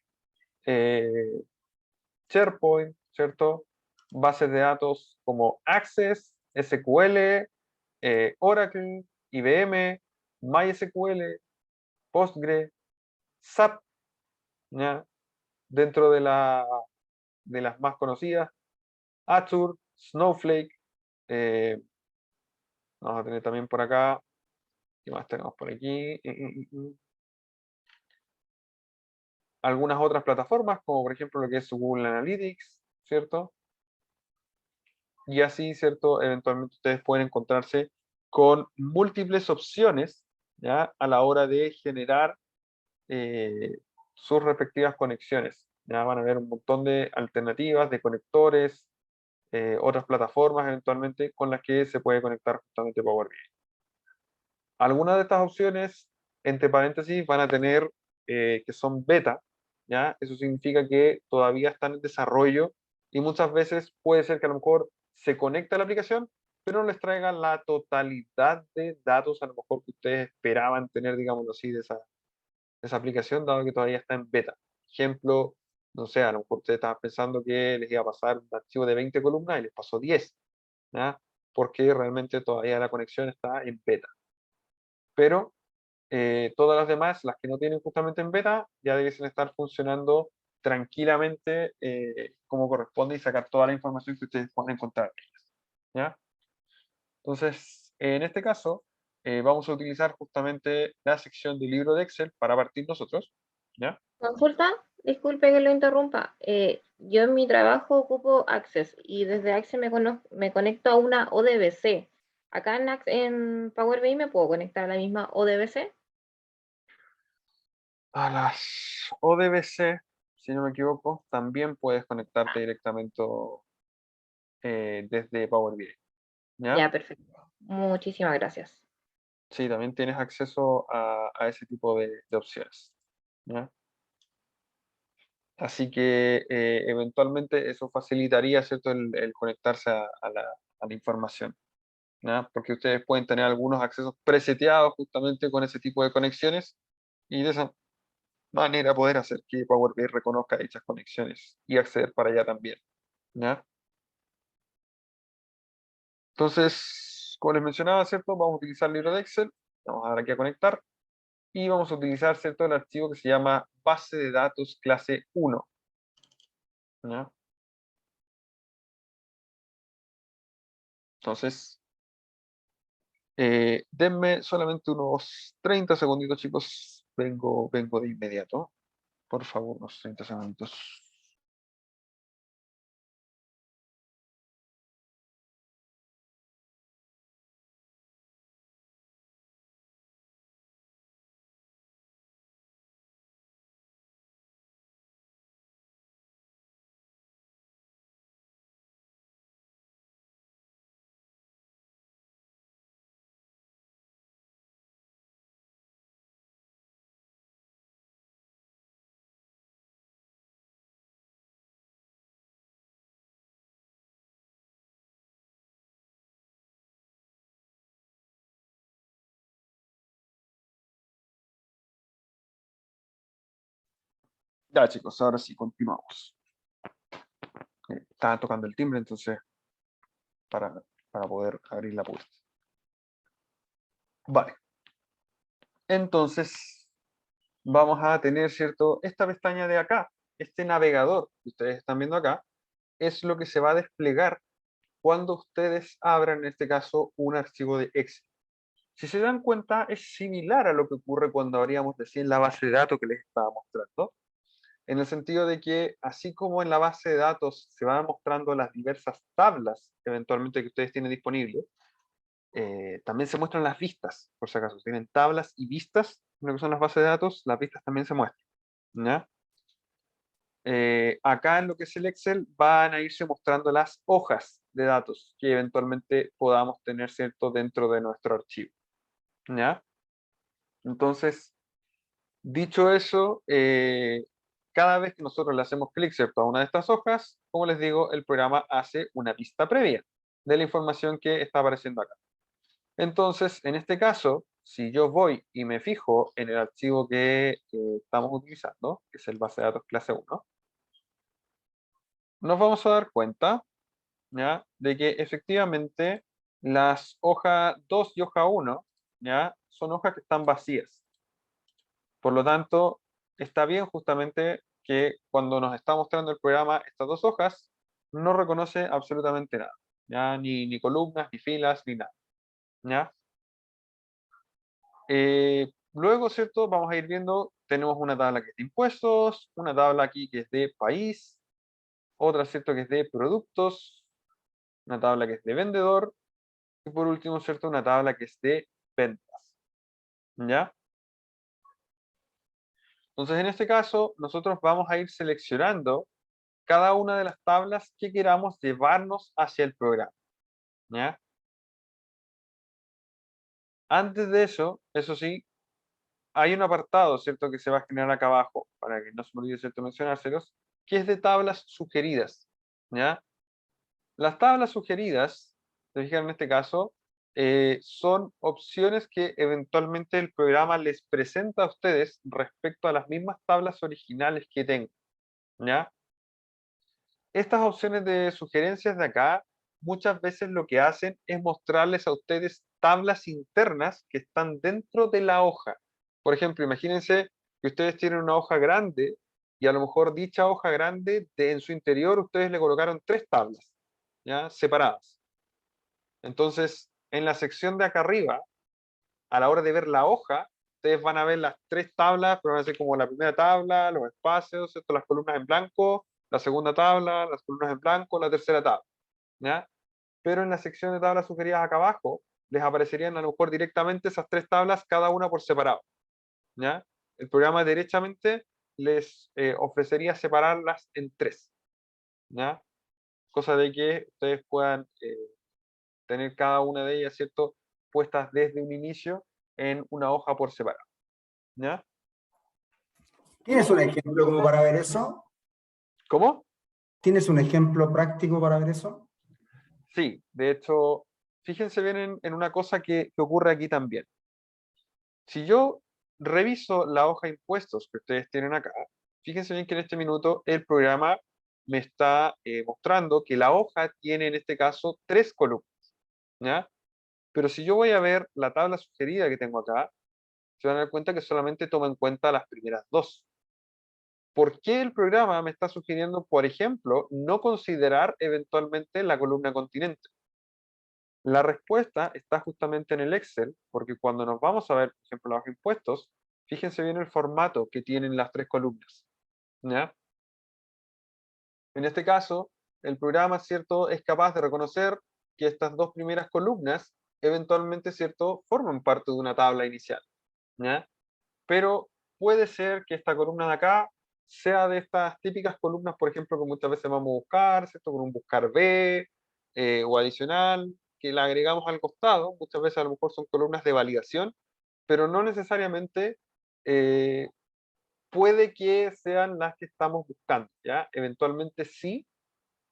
SharePoint, ¿cierto? Bases de datos como Access, SQL, Oracle, IBM, MySQL, Postgre, SAP, ¿ya? Dentro de las más conocidas, Azure, Snowflake, vamos a tener también por acá, ¿qué más tenemos por aquí? Algunas otras plataformas, como por ejemplo lo que es Google Analytics, ¿cierto? Y así, ¿cierto? Eventualmente ustedes pueden encontrarse con múltiples opciones, ¿ya?, a la hora de generar sus respectivas conexiones. Ya van a ver un montón de alternativas, de conectores, otras plataformas eventualmente con las que se puede conectar justamente Power BI. Algunas de estas opciones, entre paréntesis, van a tener que son beta, ¿ya? Eso significa que todavía están en desarrollo, y muchas veces puede ser que a lo mejor se conecte a la aplicación, pero no les traiga la totalidad de datos a lo mejor que ustedes esperaban tener, digámoslo así, de esa aplicación, dado que todavía está en beta. Ejemplo, no sé, a lo mejor ustedes estaban pensando que les iba a pasar un archivo de 20 columnas y les pasó 10, ¿ya? Porque realmente todavía la conexión está en beta. Pero todas las demás, las que no tienen justamente en beta, ya debiesen estar funcionando tranquilamente como corresponde, y sacar toda la información que ustedes puedan encontrar, ¿ya? Entonces, en este caso, vamos a utilizar justamente la sección del libro de Excel para partir nosotros, ¿ya? Consulta, disculpe que lo interrumpa. Yo en mi trabajo ocupo Access y desde Access me conecto a una ODBC. Acá en Power BI me puedo conectar a la misma ODBC. A las ODBC, si no me equivoco, también puedes conectarte directamente desde Power BI, ¿ya? Ya, perfecto. Muchísimas gracias. Sí, también tienes acceso a ese tipo de opciones, ¿ya? Así que eventualmente eso facilitaría, ¿cierto?, el conectarse a la información, ¿ya? Porque ustedes pueden tener algunos accesos preseteados justamente con ese tipo de conexiones, y de esa manera poder hacer que Power BI reconozca dichas conexiones y acceder para allá también, ¿ya? Entonces, como les mencionaba, ¿cierto?, vamos a utilizar el libro de Excel, vamos a dar aquí a conectar, y vamos a utilizar, ¿cierto?, el archivo que se llama base de datos clase 1, ¿ya? Entonces, denme solamente unos 30 segunditos, chicos, vengo de inmediato. Por favor, unos 30 segundos. Ya, chicos, ahora sí, continuamos. Estaba tocando el timbre, entonces, para, para poder abrir la puerta. Vale. Entonces, vamos a tener, ¿cierto? Esta pestaña de acá, este navegador que ustedes están viendo acá, es lo que se va a desplegar cuando ustedes abran, en este caso, un archivo de Excel. Si se dan cuenta, es similar a lo que ocurre cuando abríamos recién la base de datos que les estaba mostrando, en el sentido de que, así como en la base de datos se van mostrando las diversas tablas, eventualmente, que ustedes tienen disponibles, también se muestran las vistas, por si acaso. Tienen tablas y vistas, lo que son las bases de datos, las vistas también se muestran, ¿ya? Acá en lo que es el Excel van a irse mostrando las hojas de datos que eventualmente podamos tener, ¿cierto?, dentro de nuestro archivo, ¿ya? Entonces, dicho eso, cada vez que nosotros le hacemos clic, ¿cierto?, a una de estas hojas, como les digo, el programa hace una vista previa de la información que está apareciendo acá. Entonces, en este caso, si yo voy y me fijo en el archivo que estamos utilizando, que es el base de datos clase 1, nos vamos a dar cuenta, ¿ya?, de que efectivamente las hojas 2 y hoja 1, ¿ya?, son hojas que están vacías. Por lo tanto, está bien justamente que cuando nos está mostrando el programa estas dos hojas, no reconoce absolutamente nada, ¿ya? Ni columnas, ni filas, ni nada, ¿ya? Luego, ¿cierto? Vamos a ir viendo, tenemos una tabla que es de impuestos, una tabla aquí que es de país, otra, ¿cierto?, que es de productos, una tabla que es de vendedor, y por último, ¿cierto?, una tabla que es de ventas, ¿ya? Entonces, en este caso, nosotros vamos a ir seleccionando cada una de las tablas que queramos llevarnos hacia el programa, ¿ya? Antes de eso sí, hay un apartado, ¿cierto?, que se va a generar acá abajo, para que no se me olvide, ¿cierto?, mencionárselos, que es de tablas sugeridas, ¿ya? Las tablas sugeridas, se fijan en este caso, son opciones que eventualmente el programa les presenta a ustedes respecto a las mismas tablas originales que tengan, ¿ya? Estas opciones de sugerencias de acá, muchas veces lo que hacen es mostrarles a ustedes tablas internas que están dentro de la hoja. Por ejemplo, imagínense que ustedes tienen una hoja grande y a lo mejor dicha hoja grande, en su interior ustedes le colocaron 3 tablas, ¿ya?, separadas. Entonces, en la sección de acá arriba, a la hora de ver la hoja, ustedes van a ver las 3 tablas, pero van a ser como la primera tabla, los espacios, ¿cierto?, las columnas en blanco, la segunda tabla, las columnas en blanco, la tercera tabla, ¿ya? Pero en la sección de tablas sugeridas acá abajo, les aparecerían a lo mejor directamente esas 3 tablas, cada una por separado, ¿ya? El programa derechamente les ofrecería separarlas en 3, ¿ya? Cosa de que ustedes puedan tener cada una de ellas, ¿cierto?, puestas desde un inicio en una hoja por separado, ¿ya? ¿Tienes un ejemplo como para ver eso? ¿Cómo? ¿Tienes un ejemplo práctico para ver eso? Sí, de hecho, fíjense bien en una cosa que ocurre aquí también. Si yo reviso la hoja de impuestos que ustedes tienen acá, fíjense bien que en este minuto el programa me está mostrando que la hoja tiene en este caso 3 columnas, ¿ya? Pero si yo voy a ver la tabla sugerida que tengo acá, se van a dar cuenta que solamente toma en cuenta las primeras 2. ¿Por qué el programa me está sugiriendo, por ejemplo, no considerar eventualmente la columna continente? La respuesta está justamente en el Excel, porque cuando nos vamos a ver, por ejemplo, los impuestos, fíjense bien el formato que tienen las 3 columnas. ¿Ya? En este caso, el programa, ¿cierto?, es capaz de reconocer que estas dos primeras columnas eventualmente, ¿cierto?, forman parte de una tabla inicial, ¿ya? Pero puede ser que esta columna de acá sea de estas típicas columnas, por ejemplo, que muchas veces vamos a buscar, ¿cierto?, con un buscar B o adicional, que la agregamos al costado. Muchas veces a lo mejor son columnas de validación, pero no necesariamente eh, puede que sean las que estamos buscando, ¿ya? Eventualmente sí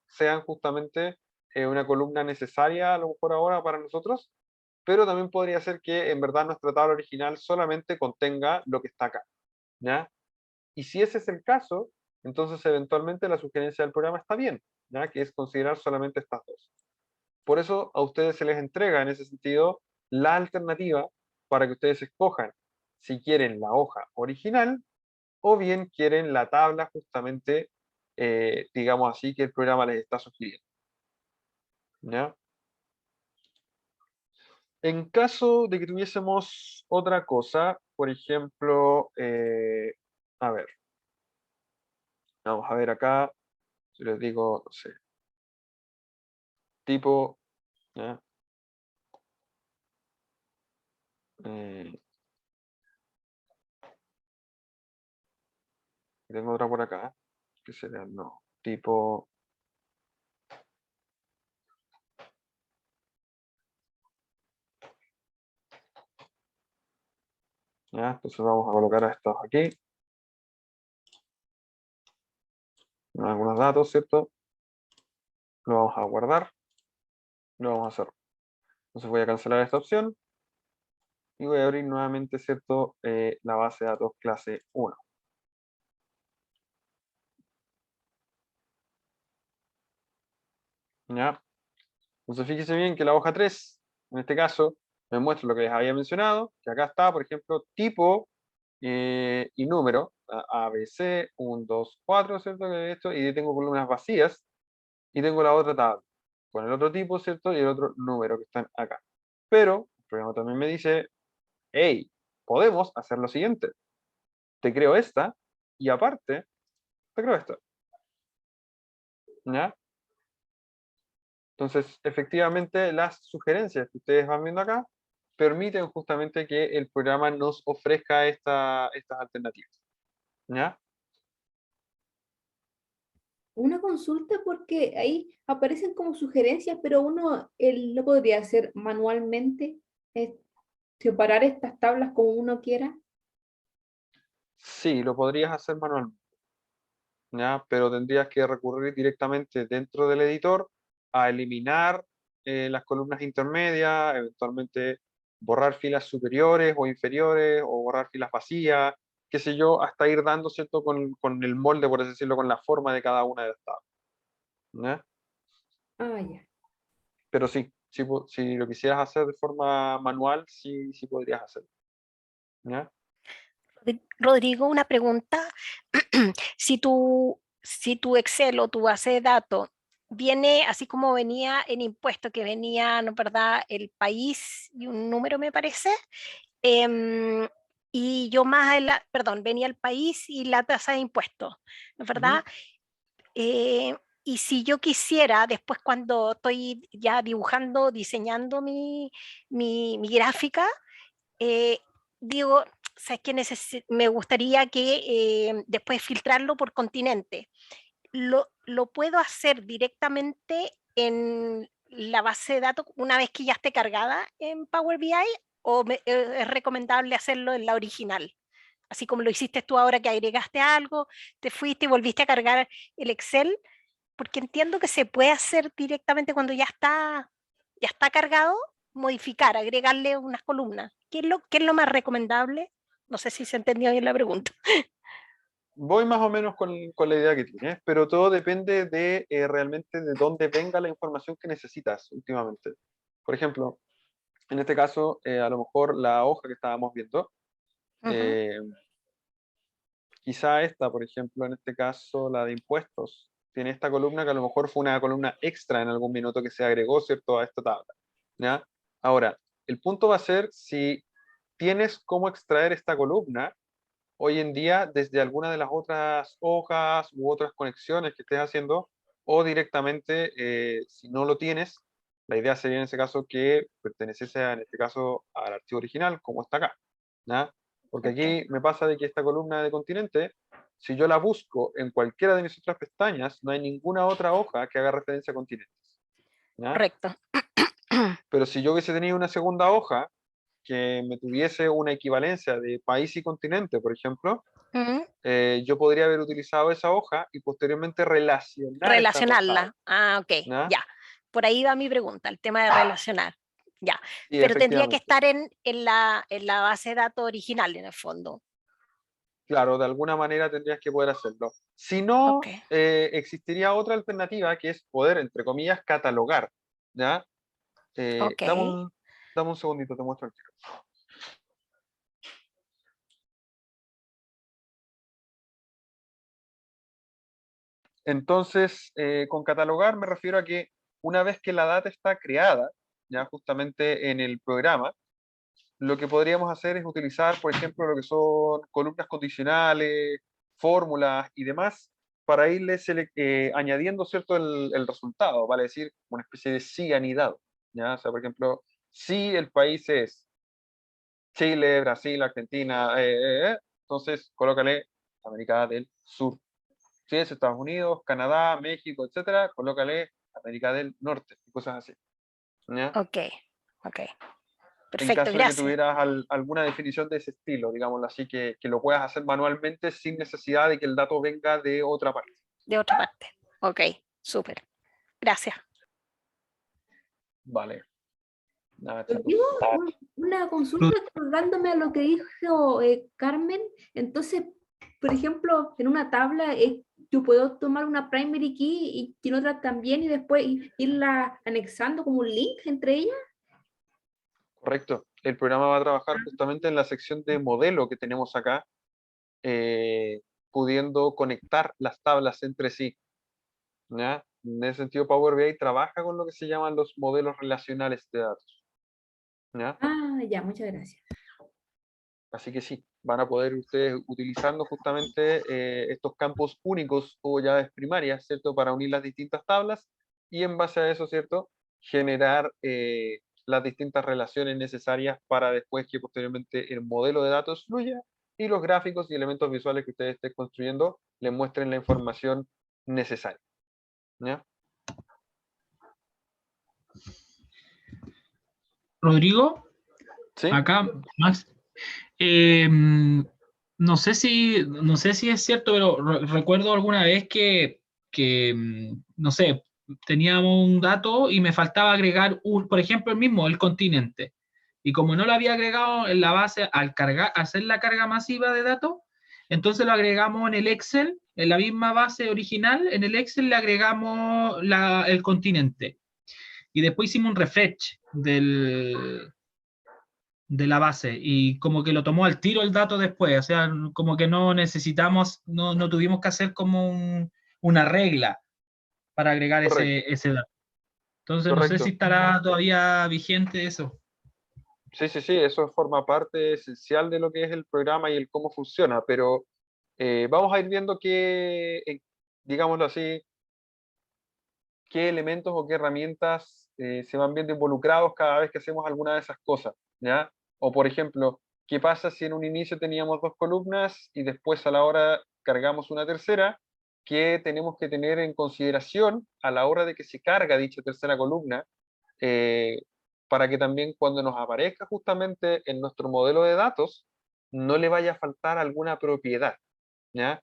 sean justamente una columna necesaria a lo mejor ahora para nosotros, pero también podría ser que en verdad nuestra tabla original solamente contenga lo que está acá, ¿ya? Y si ese es el caso, entonces eventualmente la sugerencia del programa está bien, ¿ya? Que es considerar solamente estas dos. Por eso a ustedes se les entrega en ese sentido la alternativa para que ustedes escojan si quieren la hoja original o bien quieren la tabla justamente, digamos así, que el programa les está sugiriendo, ¿ya? En caso de que tuviésemos otra cosa, por ejemplo, a ver, vamos a ver acá, si les digo, no sé, tipo, ¿ya? Eh, tengo otra por acá, que sería, no, tipo, ¿ya? Entonces vamos a colocar a estos aquí, algunos datos, ¿cierto? Lo vamos a guardar, lo vamos a hacer. Entonces voy a cancelar esta opción y voy a abrir nuevamente, ¿cierto? La base de datos clase 1. ¿Ya? Entonces fíjese bien que la hoja 3, en este caso, me muestra lo que les había mencionado, que acá está, por ejemplo, tipo y número, ABC, 1, 2, 4, ¿cierto? Que esto, y tengo columnas vacías, y tengo la otra tabla, con el otro tipo, ¿cierto? Y el otro número que están acá. Pero el programa también me dice, hey, podemos hacer lo siguiente. Te creo esta, y aparte, te creo esta. ¿Ya? Entonces, efectivamente, las sugerencias que ustedes van viendo acá permiten justamente que el programa nos ofrezca estas alternativas. ¿Ya? Una consulta porque ahí aparecen como sugerencias, pero uno lo podría hacer manualmente, eh, separar estas tablas como uno quiera. Sí, lo podrías hacer manualmente, ¿ya? Pero tendrías que recurrir directamente dentro del editor a eliminar las columnas intermedias, eventualmente borrar filas superiores o inferiores, o borrar filas vacías, qué sé yo, hasta ir dando, ¿cierto? Con el molde, por así decirlo, con la forma de cada una de las tablas. ¿Ya? Ah, ya. Pero sí, si lo quisieras hacer de forma manual, sí, sí podrías hacerlo. ¿Ya? Rodrigo, una pregunta. Si tu Excel o tu base de datos viene así como venía en impuesto, que venía, ¿no es verdad?, el país y un número, me parece, em, y yo perdón, venía el país y la tasa de impuestos, ¿no es verdad? Eh, y si yo quisiera, después cuando estoy ya dibujando, diseñando mi gráfica, eh, digo, ¿sabes qué? Me gustaría que después filtrarlo por continente. ¿Lo puedo hacer directamente en la base de datos una vez que ya esté cargada en Power BI o es recomendable hacerlo en la original? Así como lo hiciste tú ahora que agregaste algo, te fuiste y volviste a cargar el Excel, porque entiendo que se puede hacer directamente cuando ya está cargado, modificar, agregarle unas columnas. ¿Qué es lo más recomendable? No sé si se entendió bien la pregunta. Voy más o menos con la idea que tienes, pero todo depende de realmente de dónde venga la información que necesitas últimamente. Por ejemplo, en este caso, a lo mejor la hoja que estábamos viendo, Ujú. eh, quizá esta, por ejemplo, en este caso, la de impuestos, tiene esta columna que a lo mejor fue una columna extra en algún minuto que se agregó, ¿cierto?, a esta tabla. ¿Ya? Ahora, el punto va a ser si tienes cómo extraer esta columna hoy en día desde alguna de las otras hojas u otras conexiones que estés haciendo, o directamente, si no lo tienes, la idea sería en ese caso que perteneciese en este caso al archivo original, como está acá, ¿ya? Porque aquí me pasa de que esta columna de continente, si yo la busco en cualquiera de mis otras pestañas, no hay ninguna otra hoja que haga referencia a continentes, ¿ya? Correcto. Pero si yo hubiese tenido una segunda hoja que me tuviese una equivalencia de país y continente, por ejemplo, Ujú. yo podría haber utilizado esa hoja y posteriormente relacionar estas dos tablas, Relacionarla. Ah, ok, ¿ya? ya. Por ahí va mi pregunta, el tema de relacionar. Ya. Y Pero tendría que efectivamente, estar en la base de datos original, en el fondo. claro, de alguna manera tendrías que poder hacerlo. Si no, Ok. existiría otra alternativa que es poder, entre comillas, catalogar, ¿ya? Ok. Dame un segundito, te muestro el tiro. Entonces, con catalogar me refiero a que una vez que la data está creada, ya justamente en el programa, lo que podríamos hacer es utilizar, por ejemplo, lo que son columnas condicionales, fórmulas y demás, para irle añadiendo, ¿cierto?, el resultado, vale decir, una especie de sí anidado, ¿ya? O sea, por ejemplo, si el país es Chile, Brasil, Argentina, entonces colócale América del Sur. Si es Estados Unidos, Canadá, México, etcétera, colócale América del Norte y cosas así, ¿ya? Ok. Ok. En Perfecto, caso de que gracias. tuvieras alguna definición de ese estilo, digámoslo así, que lo puedas hacer manualmente sin necesidad de que el dato venga de otra parte. De otra parte. Ok, súper. Gracias. Vale. Nada, Yo chatos. tengo una consulta acordándome a lo que dijo Carmen. Entonces, por ejemplo, en una tabla yo puedo tomar una primary key y en otra también y después irla anexando como un link entre ellas. Correcto. El programa va a trabajar justamente en la sección de modelo que tenemos acá, pudiendo conectar las tablas entre sí, ¿ya? En ese sentido, Power BI trabaja con lo que se llaman los modelos relacionales de datos, ¿ya? Ah, ya, muchas gracias. Así que sí, van a poder ustedes utilizando justamente estos campos únicos o llaves primarias, ¿cierto? Para unir las distintas tablas y en base a eso, ¿cierto? Generar las distintas relaciones necesarias para después que posteriormente el modelo de datos fluya y los gráficos y elementos visuales que ustedes estén construyendo les muestren la información necesaria, ¿ya? Rodrigo, ¿Sí? acá, Max. No sé si es cierto, pero recuerdo alguna vez no sé, teníamos un dato y me faltaba agregar por ejemplo, el continente. Y como no lo había agregado en la base al hacer la carga masiva de datos, entonces lo agregamos en el Excel, en la misma base original, en el Excel le agregamos el continente. Y después hicimos un refresh de la base y como que lo tomó al tiro el dato después, o sea, como que no necesitamos, no tuvimos que hacer como una regla para agregar Correcto, ese dato. Entonces no sé si correcto. estará todavía vigente eso. Sí, sí, sí, eso forma parte esencial de lo que es el programa y el cómo funciona, pero vamos a ir viendo digámoslo así, qué elementos o qué herramientas se van viendo involucrados cada vez que hacemos alguna de esas cosas, ¿ya? O por ejemplo, ¿qué pasa si en un inicio teníamos dos columnas y después a la hora cargamos una tercera? ¿Qué tenemos que tener en consideración a la hora de que se carga dicha tercera columna? eh, para que también cuando nos aparezca justamente en nuestro modelo de datos, no le vaya a faltar alguna propiedad, ¿ya?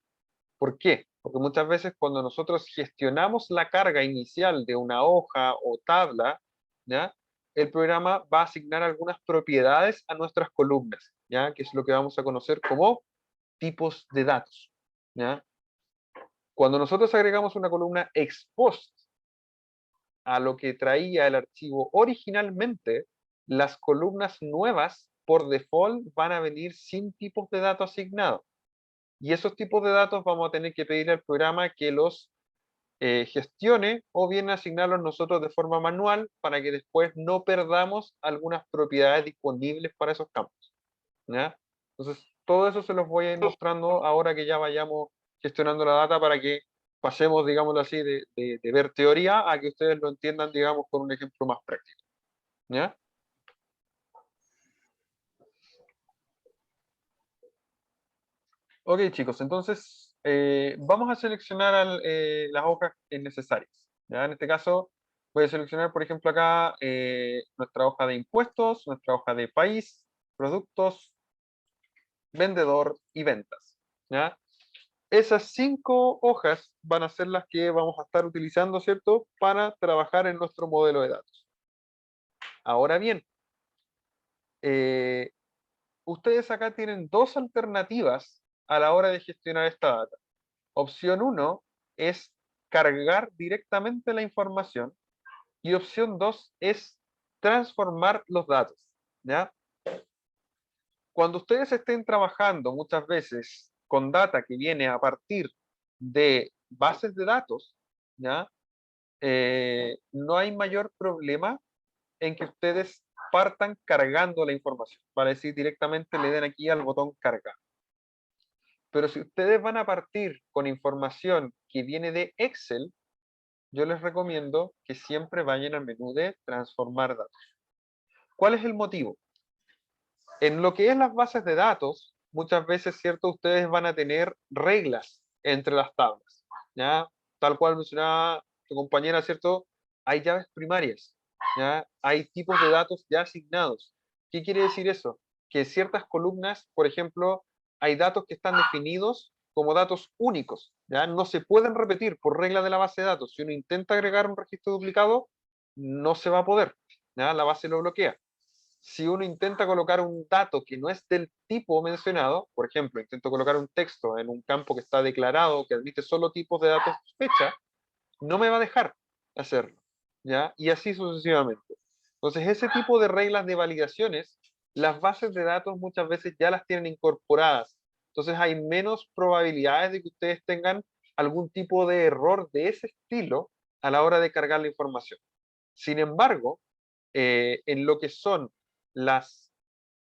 ¿Por qué? Porque muchas veces cuando nosotros gestionamos la carga inicial de una hoja o tabla, ¿ya? El programa va a asignar algunas propiedades a nuestras columnas, ¿ya? Que es lo que vamos a conocer como tipos de datos, ¿ya? Cuando nosotros agregamos una columna ex post a lo que traía el archivo originalmente, las columnas nuevas por default van a venir sin tipos de datos asignados. Y esos tipos de datos vamos a tener que pedirle al programa que los gestione o bien asignarlos nosotros de forma manual para que después no perdamos algunas propiedades disponibles para esos campos, ¿ya? Entonces, todo eso se los voy a ir mostrando ahora que ya vayamos gestionando la data para que pasemos, digámoslo así, de ver teoría a que ustedes lo entiendan, digamos, con un ejemplo más práctico. ¿Ya? Ok, chicos, entonces vamos a seleccionar las hojas necesarias. ¿Ya? En este caso, voy a seleccionar, por ejemplo, acá nuestra hoja de impuestos, nuestra hoja de país, productos, vendedor y ventas. ¿Ya? Esas 5 hojas van a ser las que vamos a estar utilizando, ¿cierto?, para trabajar en nuestro modelo de datos. Ahora bien, ustedes acá tienen 2 alternativas a la hora de gestionar esta data. Opción 1 es cargar directamente la información y opción 2 es transformar los datos. ¿Ya? Cuando ustedes estén trabajando muchas veces con data que viene a partir de bases de datos, ¿ya? No hay mayor problema en que ustedes partan cargando la información. Para decir directamente le den aquí al botón cargar. Pero si ustedes van a partir con información que viene de Excel, yo les recomiendo que siempre vayan al menú de transformar datos. ¿Cuál es el motivo? En lo que es las bases de datos, muchas veces, ¿cierto?, ustedes van a tener reglas entre las tablas. ¿Ya? Tal cual mencionaba tu compañera, ¿cierto? Hay llaves primarias. ¿Ya? Hay tipos de datos ya asignados. ¿Qué quiere decir eso? Que ciertas columnas, por ejemplo, hay datos que están definidos como datos únicos. ¿Ya? No se pueden repetir por regla de la base de datos. Si uno intenta agregar un registro duplicado, no se va a poder. ¿Ya? La base lo bloquea. Si uno intenta colocar un dato que no es del tipo mencionado, por ejemplo, intento colocar un texto en un campo que está declarado, que admite solo tipos de datos fecha, no me va a dejar hacerlo, ¿ya? Y así sucesivamente. Entonces, ese tipo de reglas de validaciones, las bases de datos muchas veces ya las tienen incorporadas. Entonces, hay menos probabilidades de que ustedes tengan algún tipo de error de ese estilo a la hora de cargar la información. Sin embargo, en lo que son las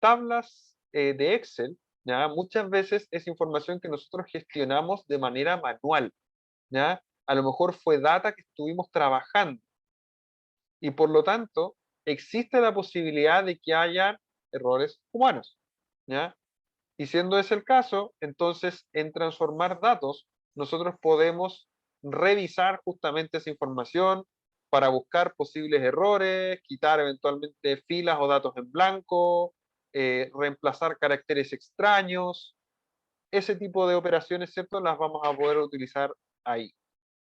tablas de Excel, ¿ya? Muchas veces es información que nosotros gestionamos de manera manual. ¿Ya? A lo mejor fue data que estuvimos trabajando. Y por lo tanto, existe la posibilidad de que haya errores humanos. ¿Ya? Y siendo ese el caso, entonces en transformar datos, nosotros podemos revisar justamente esa información para buscar posibles errores, quitar eventualmente filas o datos en blanco, reemplazar caracteres extraños. Ese tipo de operaciones, ¿cierto?, las vamos a poder utilizar ahí.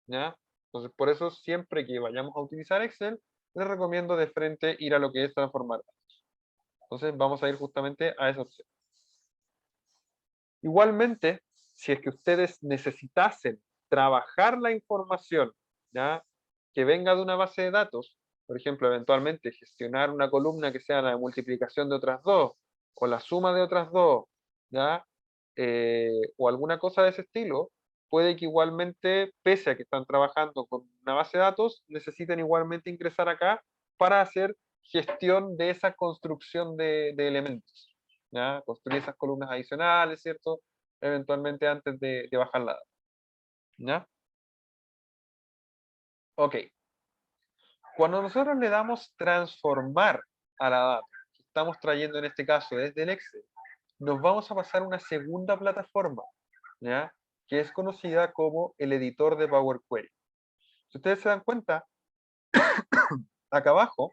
¿Ya? Entonces, por eso siempre que vayamos a utilizar Excel, les recomiendo de frente ir a lo que es transformar datos. Entonces, vamos a ir justamente a esa opción. Igualmente, si es que ustedes necesitasen trabajar la información, ¿ya?, que venga de una base de datos, por ejemplo, eventualmente gestionar una columna que sea la multiplicación de otras dos, o la suma de otras dos, ¿ya? O alguna cosa de ese estilo, puede que igualmente, pese a que están trabajando con una base de datos, necesiten igualmente ingresar acá para hacer gestión de esa construcción de elementos. ¿Ya? Construir esas columnas adicionales, ¿cierto? Eventualmente antes de bajar la data. ¿Ya? Ok. Cuando nosotros le damos transformar a la data, que estamos trayendo en este caso desde el Excel, nos vamos a pasar a una segunda plataforma, ¿ya?, que es conocida como el editor de Power Query. Si ustedes se dan cuenta, acá abajo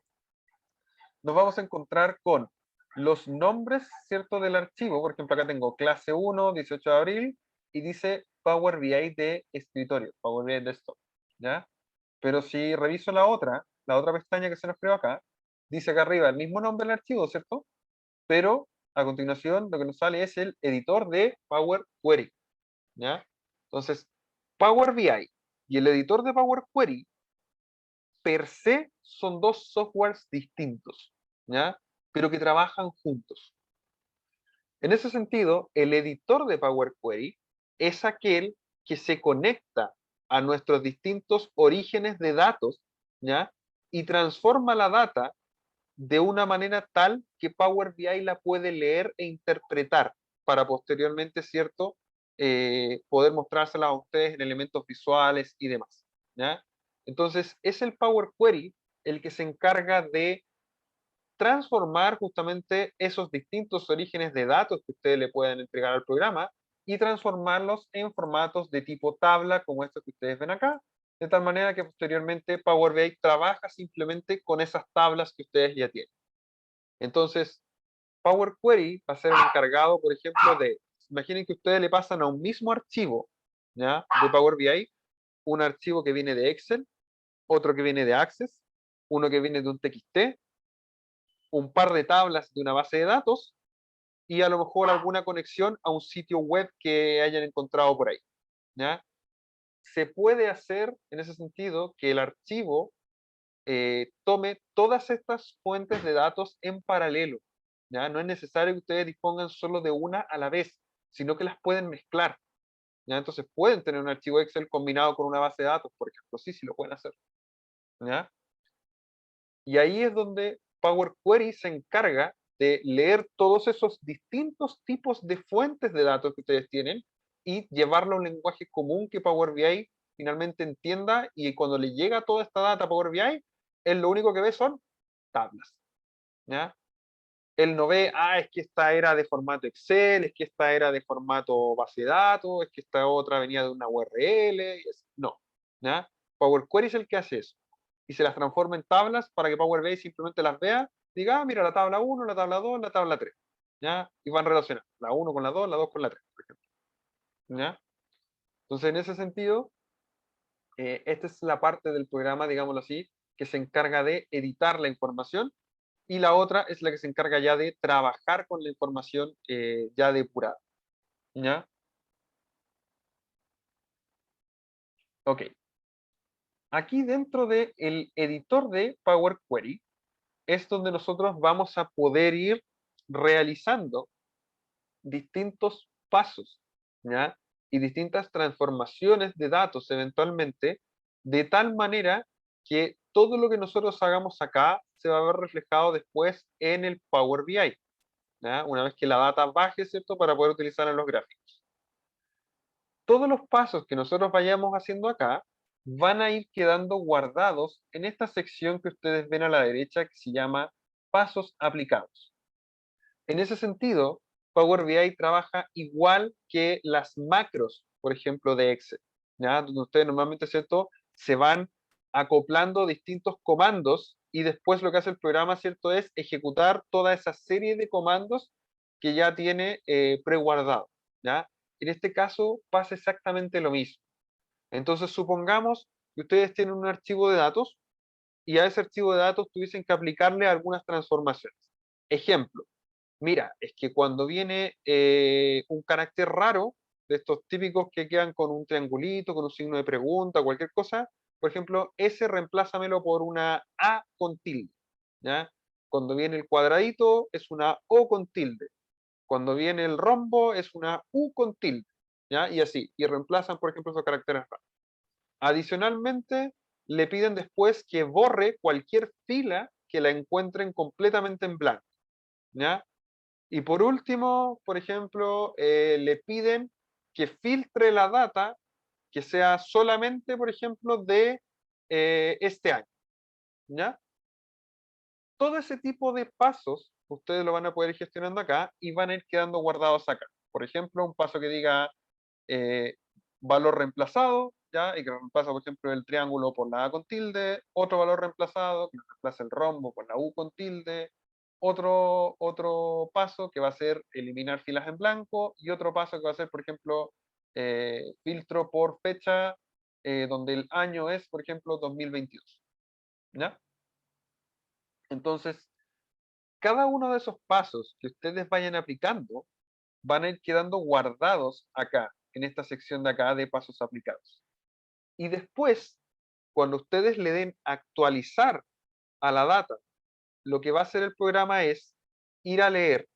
nos vamos a encontrar con los nombres, ¿cierto?, del archivo. Por ejemplo, acá tengo clase 1, 18 de abril, y dice Power BI de escritorio, Power BI Desktop, ¿ya? Pero si reviso la otra pestaña que se nos creó acá, dice acá arriba el mismo nombre del archivo, ¿cierto? Pero a continuación lo que nos sale es el editor de Power Query, ¿ya? Entonces, Power BI y el editor de Power Query per se son dos softwares distintos, ¿ya?, pero que trabajan juntos. En ese sentido, el editor de Power Query es aquel que se conecta a nuestros distintos orígenes de datos, ¿ya?, y transforma la data de una manera tal que Power BI la puede leer e interpretar. para posteriormente, ¿cierto? Poder mostrárselas a ustedes en elementos visuales y demás, ¿ya? Entonces, es el Power Query el que se encarga de transformar justamente esos distintos orígenes de datos que ustedes le puedan entregar al programa y transformarlos en formatos de tipo tabla, como estos que ustedes ven acá, de tal manera que posteriormente Power BI trabaja simplemente con esas tablas que ustedes ya tienen. Entonces, Power Query va a ser el encargado, por ejemplo, de, imaginen que ustedes le pasan a un mismo archivo, ¿ya? De Power BI, un archivo que viene de Excel, otro que viene de Access, uno que viene de un TXT, un par de tablas de una base de datos y a lo mejor alguna conexión a un sitio web que hayan encontrado por ahí, ¿ya? Se puede hacer en ese sentido que el archivo tome todas estas fuentes de datos en paralelo, ¿ya? No es necesario que ustedes dispongan solo de una a la vez, sino que las pueden mezclar, ¿ya? Entonces pueden tener un archivo Excel combinado con una base de datos, por ejemplo, sí lo pueden hacer, ¿ya? Y ahí es donde Power Query se encarga de leer todos esos distintos tipos de fuentes de datos que ustedes tienen y llevarlo a un lenguaje común que Power BI finalmente entienda, y cuando le llega toda esta data a Power BI, él lo único que ve son tablas, ¿ya? Él no ve, es que esta era de formato Excel, es que esta era de formato base de datos, es que esta otra venía de una URL, no, ¿ya? Power Query es el que hace eso y se las transforma en tablas para que Power BI simplemente las vea, diga, mira la tabla 1, la tabla 2, la tabla 3, ¿ya? Y van relacionadas, la 1 con la 2, la 2 con la 3, por ejemplo, ¿ya? Entonces, en ese sentido, esta es la parte del programa, digámoslo así, que se encarga de editar la información, y la otra es la que se encarga ya de trabajar con la información ya depurada, ¿ya? Ok. Aquí dentro del editor de Power Query es donde nosotros vamos a poder ir realizando distintos pasos, ¿ya? Y distintas transformaciones de datos eventualmente, de tal manera que todo lo que nosotros hagamos acá se va a ver reflejado después en el Power BI, ¿ya? Una vez que la data baje, ¿cierto? Para poder utilizarla en los gráficos. Todos los pasos que nosotros vayamos haciendo acá van a ir quedando guardados en esta sección que ustedes ven a la derecha que se llama pasos aplicados. En ese sentido, Power BI trabaja igual que las macros, por ejemplo, de Excel, ¿ya? Donde ustedes normalmente, ¿cierto?, se van acoplando distintos comandos y después lo que hace el programa, ¿cierto?, es ejecutar toda esa serie de comandos que ya tiene preguardado, ¿ya? En este caso pasa exactamente lo mismo. Entonces, supongamos que ustedes tienen un archivo de datos y a ese archivo de datos tuviesen que aplicarle algunas transformaciones. Ejemplo, mira, es que cuando viene un carácter raro, de estos típicos que quedan con un triangulito, con un signo de pregunta, cualquier cosa, por ejemplo, ese reemplázamelo por una A con tilde, ¿ya? Cuando viene el cuadradito es una O con tilde. Cuando viene el rombo es una U con tilde, ¿ya? Y así, y reemplazan, por ejemplo, esos caracteres raros. Adicionalmente, le piden después que borre cualquier fila que la encuentren completamente en blanco, ¿ya? Y por último, por ejemplo, le piden que filtre la data que sea solamente, por ejemplo, de este año, ¿ya? Todo ese tipo de pasos ustedes lo van a poder ir gestionando acá y van a ir quedando guardados acá. Por ejemplo, un paso que diga valor reemplazado, ¿ya? Y que reemplaza, por ejemplo, el triángulo por la A con tilde, otro valor reemplazado, que reemplaza el rombo por la U con tilde, otro paso que va a ser eliminar filas en blanco, y otro paso que va a ser, por ejemplo, filtro por fecha, donde el año es, por ejemplo, 2022, ¿ya? Entonces, cada uno de esos pasos que ustedes vayan aplicando van a ir quedando guardados acá, en esta sección de acá de pasos aplicados. Y después, cuando ustedes le den actualizar a la data, lo que va a hacer el programa es ir a leer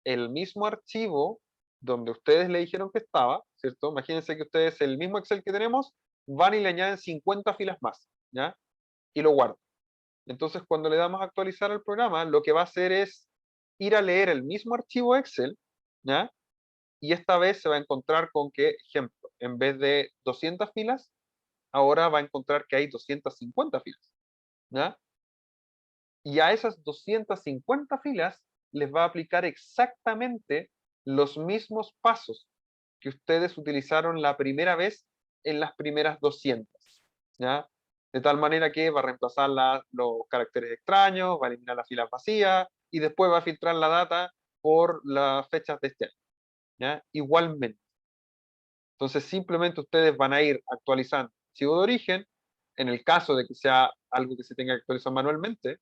el mismo archivo donde ustedes le dijeron que estaba, ¿cierto? Imagínense que ustedes el mismo Excel que tenemos, van y le añaden 50 filas más, ¿ya? Y lo guardan. Entonces, cuando le damos a actualizar al programa, lo que va a hacer es ir a leer el mismo archivo Excel, ¿ya? y esta vez se va a encontrar con que, ejemplo, en vez de 200 filas, ahora va a encontrar que hay 250 filas, ¿ya? Y a esas 250 filas les va a aplicar exactamente los mismos pasos que ustedes utilizaron la primera vez en las primeras 200, ¿ya? De tal manera que va a reemplazar los caracteres extraños, va a eliminar las filas vacías y después va a filtrar la data por las fechas de este año, ¿ya? Igualmente. Entonces simplemente ustedes van a ir actualizando el archivo de origen, en el caso de que sea algo que se tenga que actualizar manualmente,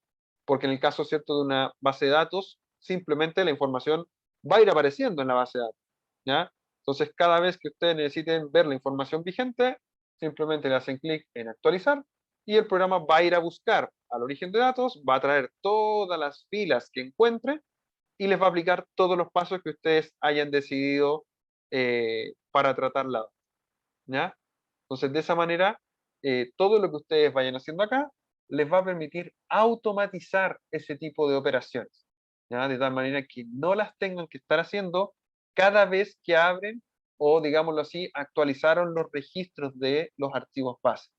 porque en el caso, ¿cierto?, de una base de datos, simplemente la información va a ir apareciendo en la base de datos, ¿ya? Entonces, cada vez que ustedes necesiten ver la información vigente, simplemente le hacen clic en actualizar y el programa va a ir a buscar al origen de datos, va a traer todas las filas que encuentre y les va a aplicar todos los pasos que ustedes hayan decidido para tratarla, ¿ya? Entonces, de esa manera, todo lo que ustedes vayan haciendo acá les va a permitir automatizar ese tipo de operaciones, ¿ya? De tal manera que no las tengan que estar haciendo cada vez que abren o, digámoslo así, actualizaron los registros de los archivos base,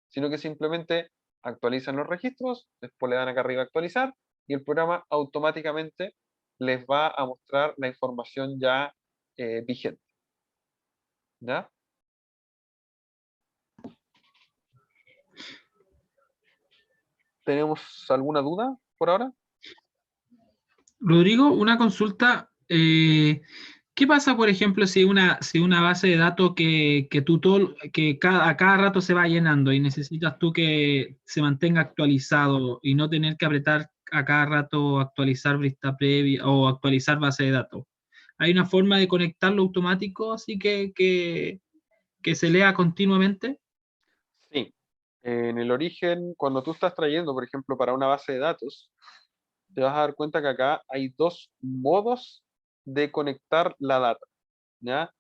sino que simplemente actualizan los registros, después le dan acá arriba a actualizar y el programa automáticamente les va a mostrar la información ya vigente, ¿ya? ¿Tenemos alguna duda por ahora? Rodrigo, una consulta. ¿Qué pasa, por ejemplo, si una base de datos a cada rato se va llenando y necesitas tú que se mantenga actualizado y no tener que apretar a cada rato actualizar vista previa o actualizar base de datos? ¿Hay una forma de conectarlo automático así que se lea continuamente? Sí. En el origen, cuando tú estás trayendo, por ejemplo, para una base de datos, te vas a dar cuenta que acá hay dos modos de conectar la data, ¿ya?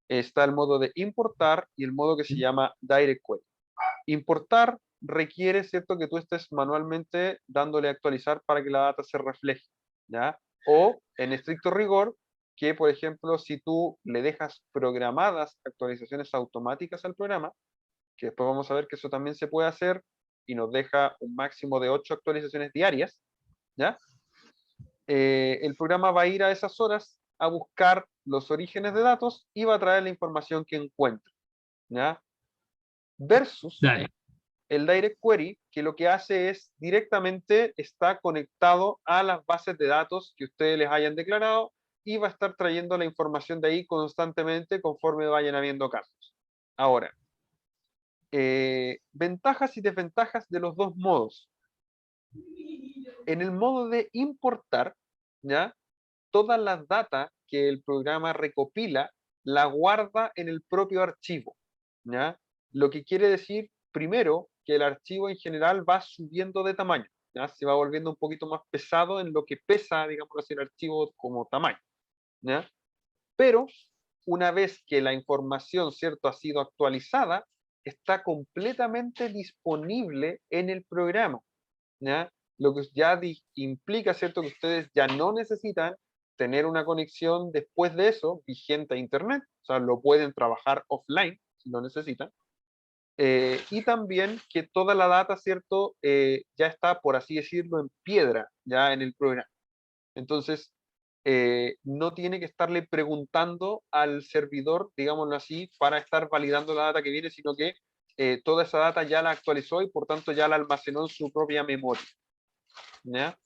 Está el modo de importar y el modo que se llama Direct Query. Importar requiere, ¿cierto?, que tú estés manualmente dándole a actualizar para que la data se refleje, ¿ya? O, en estricto rigor, que, por ejemplo, si tú le dejas programadas actualizaciones automáticas al programa, que después vamos a ver que eso también se puede hacer y nos deja un máximo de 8 actualizaciones diarias, ¿ya? El programa va a ir a esas horas a buscar los orígenes de datos y va a traer la información que encuentre, ¿ya? Versus Dale. el Direct Query, que lo que hace es directamente está conectado a las bases de datos que ustedes les hayan declarado y va a estar trayendo la información de ahí constantemente conforme vayan habiendo casos. Ahora, ventajas y desventajas de los dos modos. En el modo de importar, ¿ya?, todas las datas que el programa recopila la guarda en el propio archivo, ¿ya? Lo que quiere decir, primero, que el archivo en general va subiendo de tamaño, ¿ya? Se va volviendo un poquito más pesado en lo que pesa, digamos así, el archivo como tamaño, ¿ya? Pero una vez que la información, ¿cierto?, ha sido actualizada, está completamente disponible en el programa, ¿ya? Lo que ya implica, ¿cierto?, que ustedes ya no necesitan tener una conexión después de eso vigente a Internet, o sea, lo pueden trabajar offline si lo necesitan, y también que toda la data, ¿cierto?, ya está, por así decirlo, en piedra, ya en el programa. Entonces, no tiene que estarle preguntando al servidor, digámoslo así, para estar validando la data que viene, sino que toda esa data ya la actualizó y por tanto ya la almacenó en su propia memoria, ¿ya?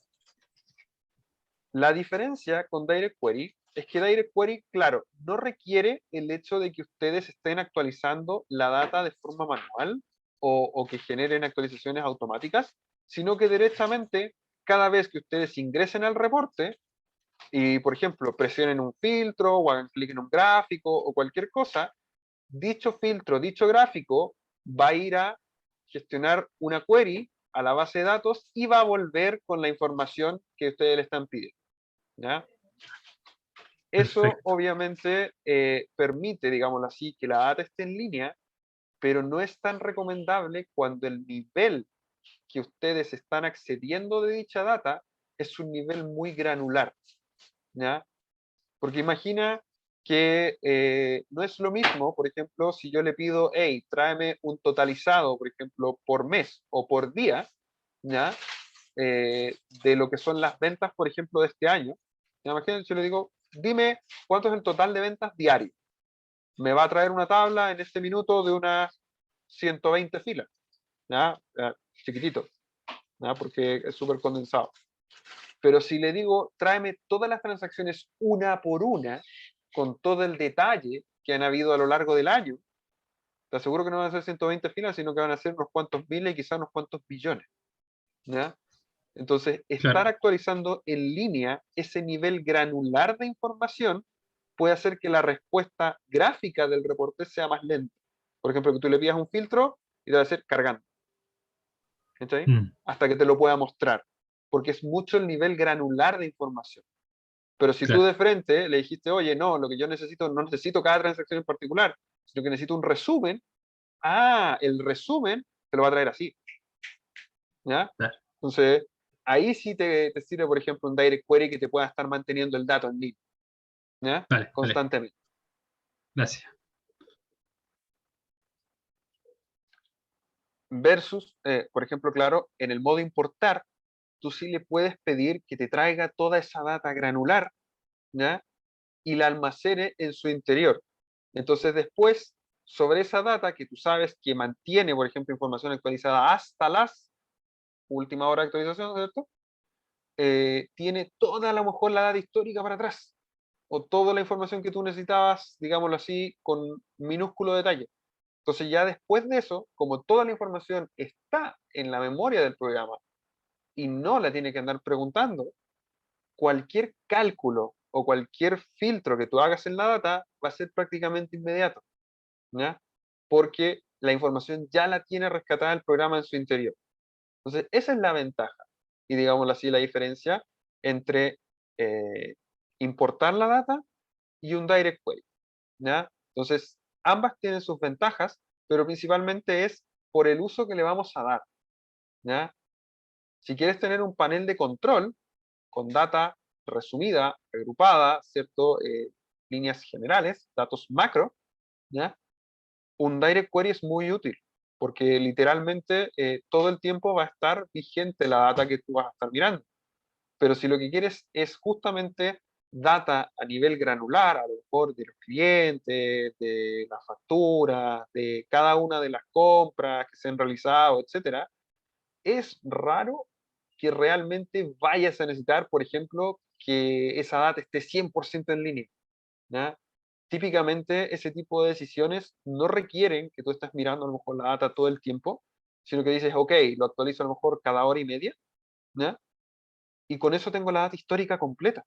La diferencia con Direct Query es que Direct Query, claro, no requiere el hecho de que ustedes estén actualizando la data de forma manual o que generen actualizaciones automáticas, sino que directamente cada vez que ustedes ingresen al reporte y, por ejemplo, presionen un filtro o hagan clic en un gráfico o cualquier cosa, dicho filtro, dicho gráfico va a ir a gestionar una query a la base de datos y va a volver con la información que ustedes le están pidiendo, ¿ya? Eso Perfecto. obviamente permite, digámoslo así, que la data esté en línea, pero no es tan recomendable cuando el nivel que ustedes están accediendo de dicha data es un nivel muy granular, ¿ya? Porque imagina que no es lo mismo, por ejemplo, si yo le pido, hey, tráeme un totalizado, por ejemplo, por mes o por día, ¿ya? De lo que son las ventas, por ejemplo, de este año. Imagínense, yo le digo, dime cuánto es el total de ventas diario. Me va a traer una tabla en este minuto de unas 120 filas, ¿ya? Chiquitito, ¿ya? Porque es súper condensado. Pero si le digo, tráeme todas las transacciones una por una, con todo el detalle que han habido a lo largo del año, te aseguro que no van a ser 120 filas, sino que van a ser unos cuantos miles y quizás unos cuantos billones, ¿ya? Entonces, estar Claro. actualizando en línea ese nivel granular de información puede hacer que la respuesta gráfica del reporte sea más lenta. Por ejemplo, que tú le pidas un filtro y te va a hacer cargando. ¿Cachai? Mm, Hasta que te lo pueda mostrar. Porque es mucho el nivel granular de información. Pero si tú claro. de frente le dijiste, oye, no, lo que yo necesito, no necesito cada transacción en particular, sino que necesito un resumen, el resumen te lo va a traer así. ¿Ya? Claro. Entonces, ahí sí te sirve, por ejemplo, un direct query que te pueda estar manteniendo el dato en línea, ¿ya? Vale, vale. Constantemente. Gracias. Versus, por ejemplo, claro, en el modo importar, tú sí le puedes pedir que te traiga toda esa data granular, ¿ya? Y la almacene en su interior. Entonces después, sobre esa data que tú sabes que mantiene, por ejemplo, información actualizada hasta las última hora de actualización, ¿cierto? Tiene toda a lo mejor la data histórica para atrás, o toda la información que tú necesitabas, digámoslo así, con minúsculo detalle. Entonces ya después de eso, como toda la información está en la memoria del programa y no la tiene que andar preguntando, cualquier cálculo o cualquier filtro que tú hagas en la data va a ser prácticamente inmediato, ¿ya? Porque la información ya la tiene rescatada el programa en su interior. Entonces, esa es la ventaja y digámoslo así, la diferencia entre importar la data y un direct query, ¿ya? Entonces, ambas tienen sus ventajas, pero principalmente es por el uso que le vamos a dar, ¿ya? Si quieres tener un panel de control con data resumida, agrupada, ¿cierto? Líneas generales, datos macro, ¿ya? Un direct query es muy útil, porque literalmente todo el tiempo va a estar vigente la data que tú vas a estar mirando. Pero si lo que quieres es justamente data a nivel granular, a lo mejor de los clientes, de las facturas, de cada una de las compras que se han realizado, etcétera, es raro que realmente vayas a necesitar, por ejemplo, que esa data esté 100% en línea, ¿ya? Típicamente ese tipo de decisiones no requieren que tú estés mirando a lo mejor la data todo el tiempo, sino que dices, ok, lo actualizo a lo mejor cada hora y media, ¿ya? Y con eso tengo la data histórica completa.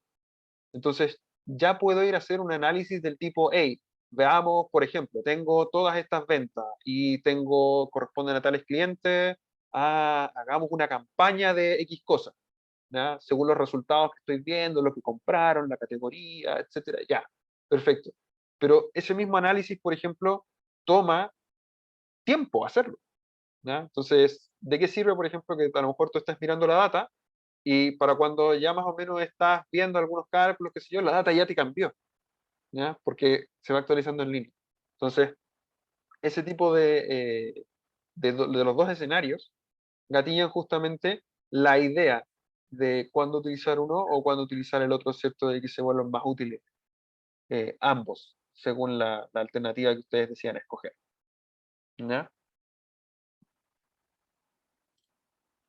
Entonces, ya puedo ir a hacer un análisis del tipo, hey, veamos, por ejemplo, tengo todas estas ventas y corresponden a tales clientes, hagamos una campaña de X cosas, ¿ya? Según los resultados que estoy viendo, lo que compraron, la categoría, etcétera, ya, perfecto. Pero ese mismo análisis, por ejemplo, toma tiempo hacerlo, ¿ya? Entonces, ¿de qué sirve, por ejemplo, que a lo mejor tú estés mirando la data y para cuando ya más o menos estás viendo algunos cálculos, qué sé yo, la data ya te cambió, ¿ya? Porque se va actualizando en línea. Entonces, ese tipo de los dos escenarios gatillan justamente la idea de cuándo utilizar uno o cuándo utilizar el otro, ¿cierto? De que se vuelvan más útiles ambos, según la alternativa que ustedes decían escoger, ¿ya?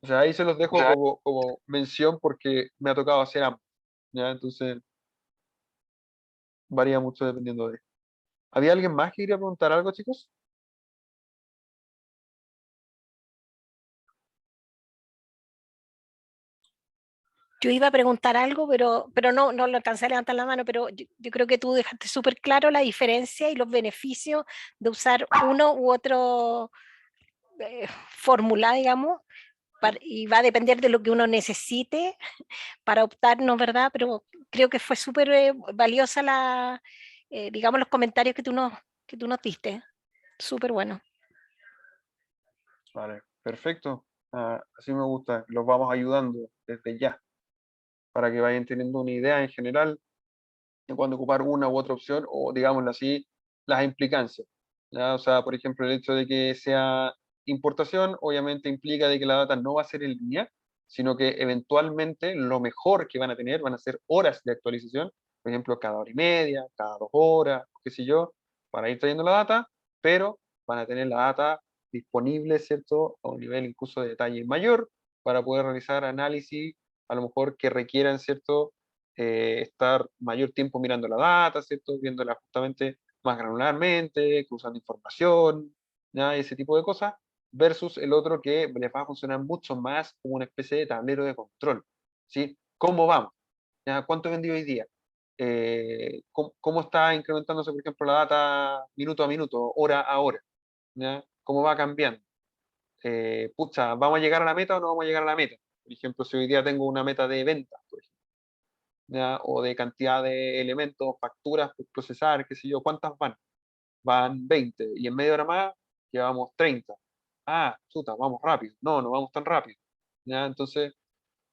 O sea, ahí se los dejo como mención porque me ha tocado hacer ambos, ¿ya? Entonces, varía mucho dependiendo de. ¿Había alguien más que quería preguntar algo, chicos? Yo iba a preguntar algo, pero no lo alcancé a levantar la mano, pero yo creo que tú dejaste súper claro la diferencia y los beneficios de usar uno u otro fórmula, digamos, y va a depender de lo que uno necesite para optar, ¿no? ¿Verdad? Pero creo que fue súper valiosa digamos, los comentarios que tú nos diste. Súper bueno. Vale, perfecto. Así me gusta. Los vamos ayudando desde ya para que vayan teniendo una idea en general en cuanto a ocupar una u otra opción, o digámoslo así, las implicancias, ¿ya? O sea, por ejemplo, el hecho de que sea importación, obviamente implica de que la data no va a ser en línea, sino que eventualmente lo mejor que van a tener van a ser horas de actualización, por ejemplo, cada hora y media, cada 2 horas, qué sé yo, para ir trayendo la data, pero van a tener la data disponible, ¿cierto? A un nivel incluso de detalle mayor, para poder realizar análisis, a lo mejor que requieran, ¿cierto? Estar mayor tiempo mirando la data, ¿cierto? Viéndola justamente más granularmente, cruzando información, ¿ya? Ese tipo de cosas, versus el otro que les va a funcionar mucho más como una especie de tablero de control, ¿sí? ¿Cómo vamos? ¿Ya? ¿Cuánto he vendido hoy día? ¿Cómo está incrementándose, por ejemplo, la data minuto a minuto, hora a hora? ¿Ya? ¿Cómo va cambiando? Pucha, ¿vamos a llegar a la meta o no vamos a llegar a la meta? Por ejemplo, si hoy día tengo una meta de ventas, por ejemplo, ¿ya? O de cantidad de elementos, facturas por procesar, qué sé yo, ¿cuántas van? Van 20 y en media hora más llevamos 30. Ah, chuta, vamos rápido. No, no vamos tan rápido. ¿Ya? Entonces,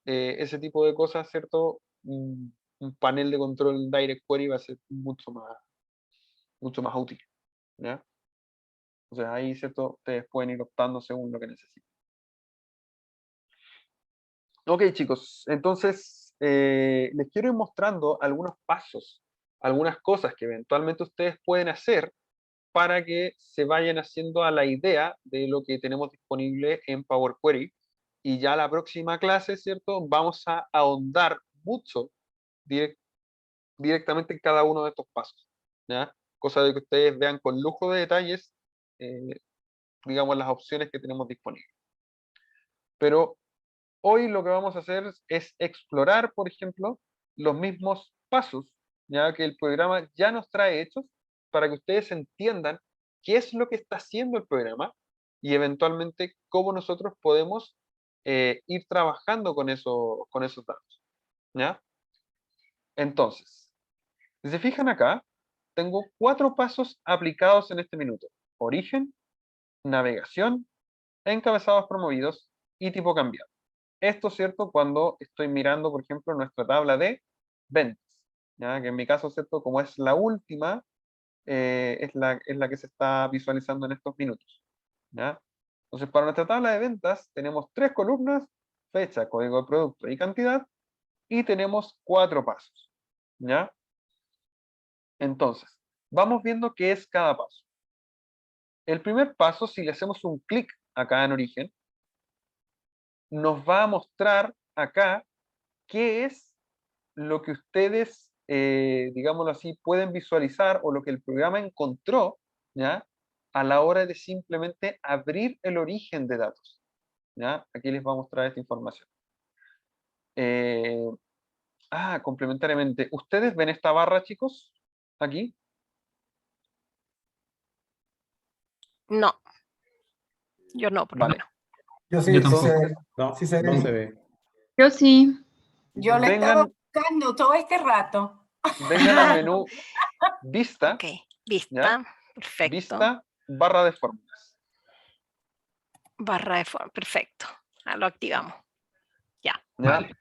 ese tipo de cosas, ¿cierto? Un panel de control Direct Query va a ser mucho más útil. ¿Ya? O sea, ahí, ¿cierto? Ustedes pueden ir optando según lo que necesiten. Ok, chicos, entonces les quiero ir mostrando algunos pasos, algunas cosas que eventualmente ustedes pueden hacer para que se vayan haciendo a la idea de lo que tenemos disponible en Power Query. Y ya la próxima clase, ¿cierto? Vamos a ahondar mucho directamente en cada uno de estos pasos, ¿ya? Cosa de que ustedes vean con lujo de detalles, digamos, las opciones que tenemos disponibles. Pero hoy lo que vamos a hacer es explorar, por ejemplo, los mismos pasos, ya que el programa ya nos trae hechos, para que ustedes entiendan qué es lo que está haciendo el programa y eventualmente cómo nosotros podemos ir trabajando con esos datos. ¿Ya? Entonces, si se fijan acá, tengo 4 pasos aplicados en este minuto: origen, navegación, encabezados promovidos y tipo cambiado. Esto, ¿cierto? Cuando estoy mirando, por ejemplo, nuestra tabla de ventas, ¿ya? Que en mi caso, ¿cierto? Como es la última, es la que se está visualizando en estos minutos, ¿ya? Entonces, para nuestra tabla de ventas tenemos 3 columnas: fecha, código de producto y cantidad, y tenemos 4 pasos, ¿ya? Entonces, vamos viendo qué es cada paso. El primer paso, si le hacemos un clic acá en origen, nos va a mostrar acá qué es lo que ustedes, digámoslo así, pueden visualizar, o lo que el programa encontró, ¿ya? A la hora de simplemente abrir el origen de datos, ¿ya? Aquí les voy a mostrar esta información. Complementariamente, ¿ustedes ven esta barra, chicos? Aquí. No, yo no, por lo Vale. menos. Yo sí, Yo sí tampoco. se ve. No, Sí se no ve. se ve. Yo sí. Yo le estaba Vengan, buscando todo este rato. vengan al menú Vista, Ok, ¿ya? vista, perfecto. Vista, barra de fórmulas. Barra de forma, perfecto. Lo activamos. Ya. ¿Ya? Vale.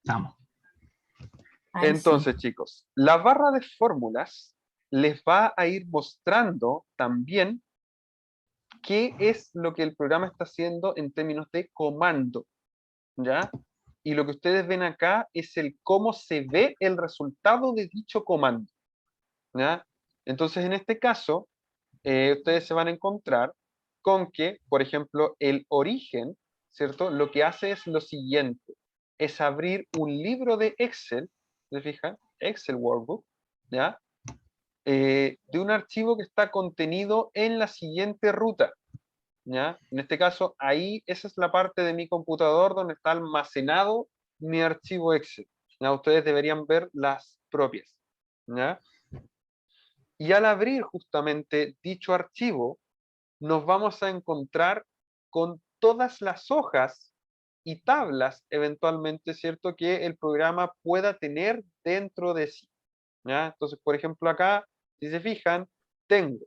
Estamos. Ahí sí. Entonces, chicos, la barra de fórmulas les va a ir mostrando también qué es lo que el programa está haciendo en términos de comando, ¿ya? Y lo que ustedes ven acá es el cómo se ve el resultado de dicho comando, ¿ya? Entonces, en este caso, ustedes se van a encontrar con que, por ejemplo, el origen, ¿cierto? Lo que hace es lo siguiente: es abrir un libro de Excel, ¿se fijan? Excel Workbook, ¿ya? De un archivo que está contenido en la siguiente ruta, ¿ya? En este caso, ahí, esa es la parte de mi computador donde está almacenado mi archivo Excel, ¿ya? Ustedes deberían ver las propias, ¿ya? Y al abrir justamente dicho archivo, nos vamos a encontrar con todas las hojas y tablas eventualmente, ¿cierto?, que el programa pueda tener dentro de sí, ¿ya? Entonces, por ejemplo, acá, si se fijan, tengo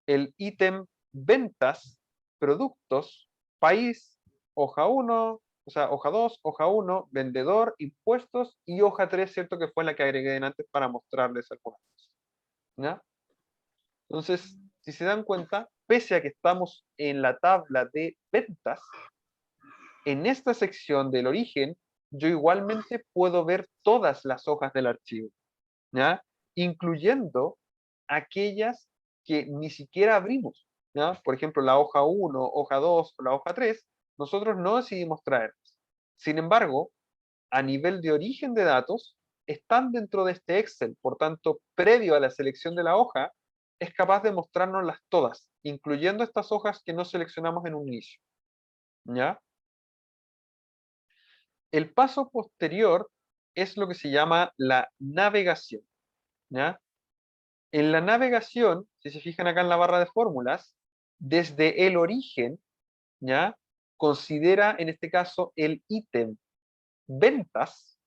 el ítem ventas, productos, país, hoja 1, o sea, hoja 2, hoja 1, vendedor, impuestos y hoja 3, ¿cierto? Que fue la que agregué antes para mostrarles algunas cosas. ¿Ya? Entonces, si se dan cuenta, pese a que estamos en la tabla de ventas, en esta sección del origen, yo igualmente puedo ver todas las hojas del archivo, ¿ya? Incluyendo aquellas que ni siquiera abrimos, ¿ya? Por ejemplo, la hoja 1, hoja 2 o la hoja 3, nosotros no decidimos traerlas. Sin embargo, a nivel de origen de datos, están dentro de este Excel, por tanto, previo a la selección de la hoja, es capaz de mostrárnoslas todas, incluyendo estas hojas que no seleccionamos en un inicio, ¿ya? El paso posterior es lo que se llama la navegación, ¿ya? En la navegación, si se fijan acá en la barra de fórmulas, desde el origen, ¿ya? Considera en este caso el ítem ventas,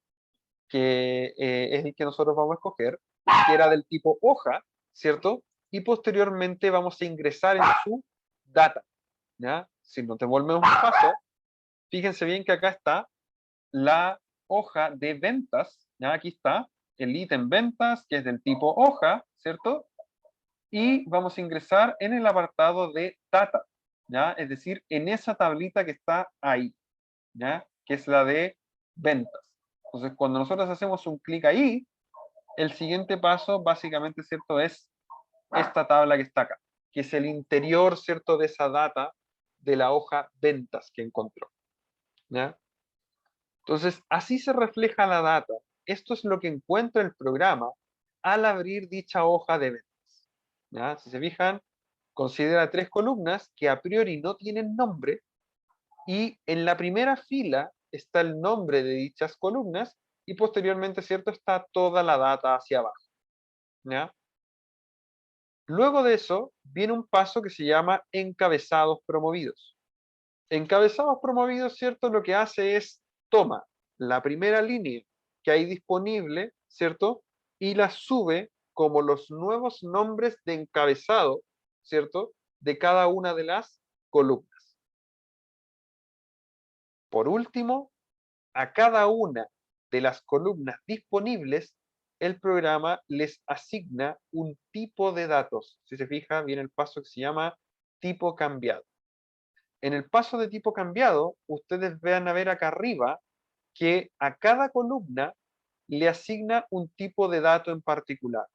que es el que nosotros vamos a escoger, que era del tipo hoja, ¿cierto? Y posteriormente vamos a ingresar en su data, ¿ya? Si nos devolvemos un paso, fíjense bien que acá está la hoja de ventas, ¿ya? Aquí está el ítem ventas, que es del tipo hoja, ¿cierto? Y vamos a ingresar en el apartado de data, ¿ya? Es decir, en esa tablita que está ahí, ¿ya? Que es la de ventas. Entonces, cuando nosotros hacemos un clic ahí, el siguiente paso, básicamente, ¿cierto? Es esta tabla que está acá, que es el interior, ¿cierto? De esa data de la hoja ventas que encontró, ¿ya? Entonces, así se refleja la data. Esto es lo que encuentra el programa al abrir dicha hoja de ventas, ¿ya? Si se fijan, considera 3 columnas que a priori no tienen nombre, y en la primera fila está el nombre de dichas columnas y posteriormente, ¿cierto?, está toda la data hacia abajo, ¿ya? Luego de eso viene un paso que se llama encabezados promovidos. Encabezados promovidos, ¿cierto?, lo que hace es toma la primera línea que hay disponible, ¿cierto?, y la sube como los nuevos nombres de encabezado, ¿cierto?, de cada una de las columnas. Por último, a cada una de las columnas disponibles, el programa les asigna un tipo de datos. Si se fija, viene el paso que se llama tipo cambiado. En el paso de tipo cambiado, ustedes van a ver acá arriba que a cada columna le asigna un tipo de dato en particular.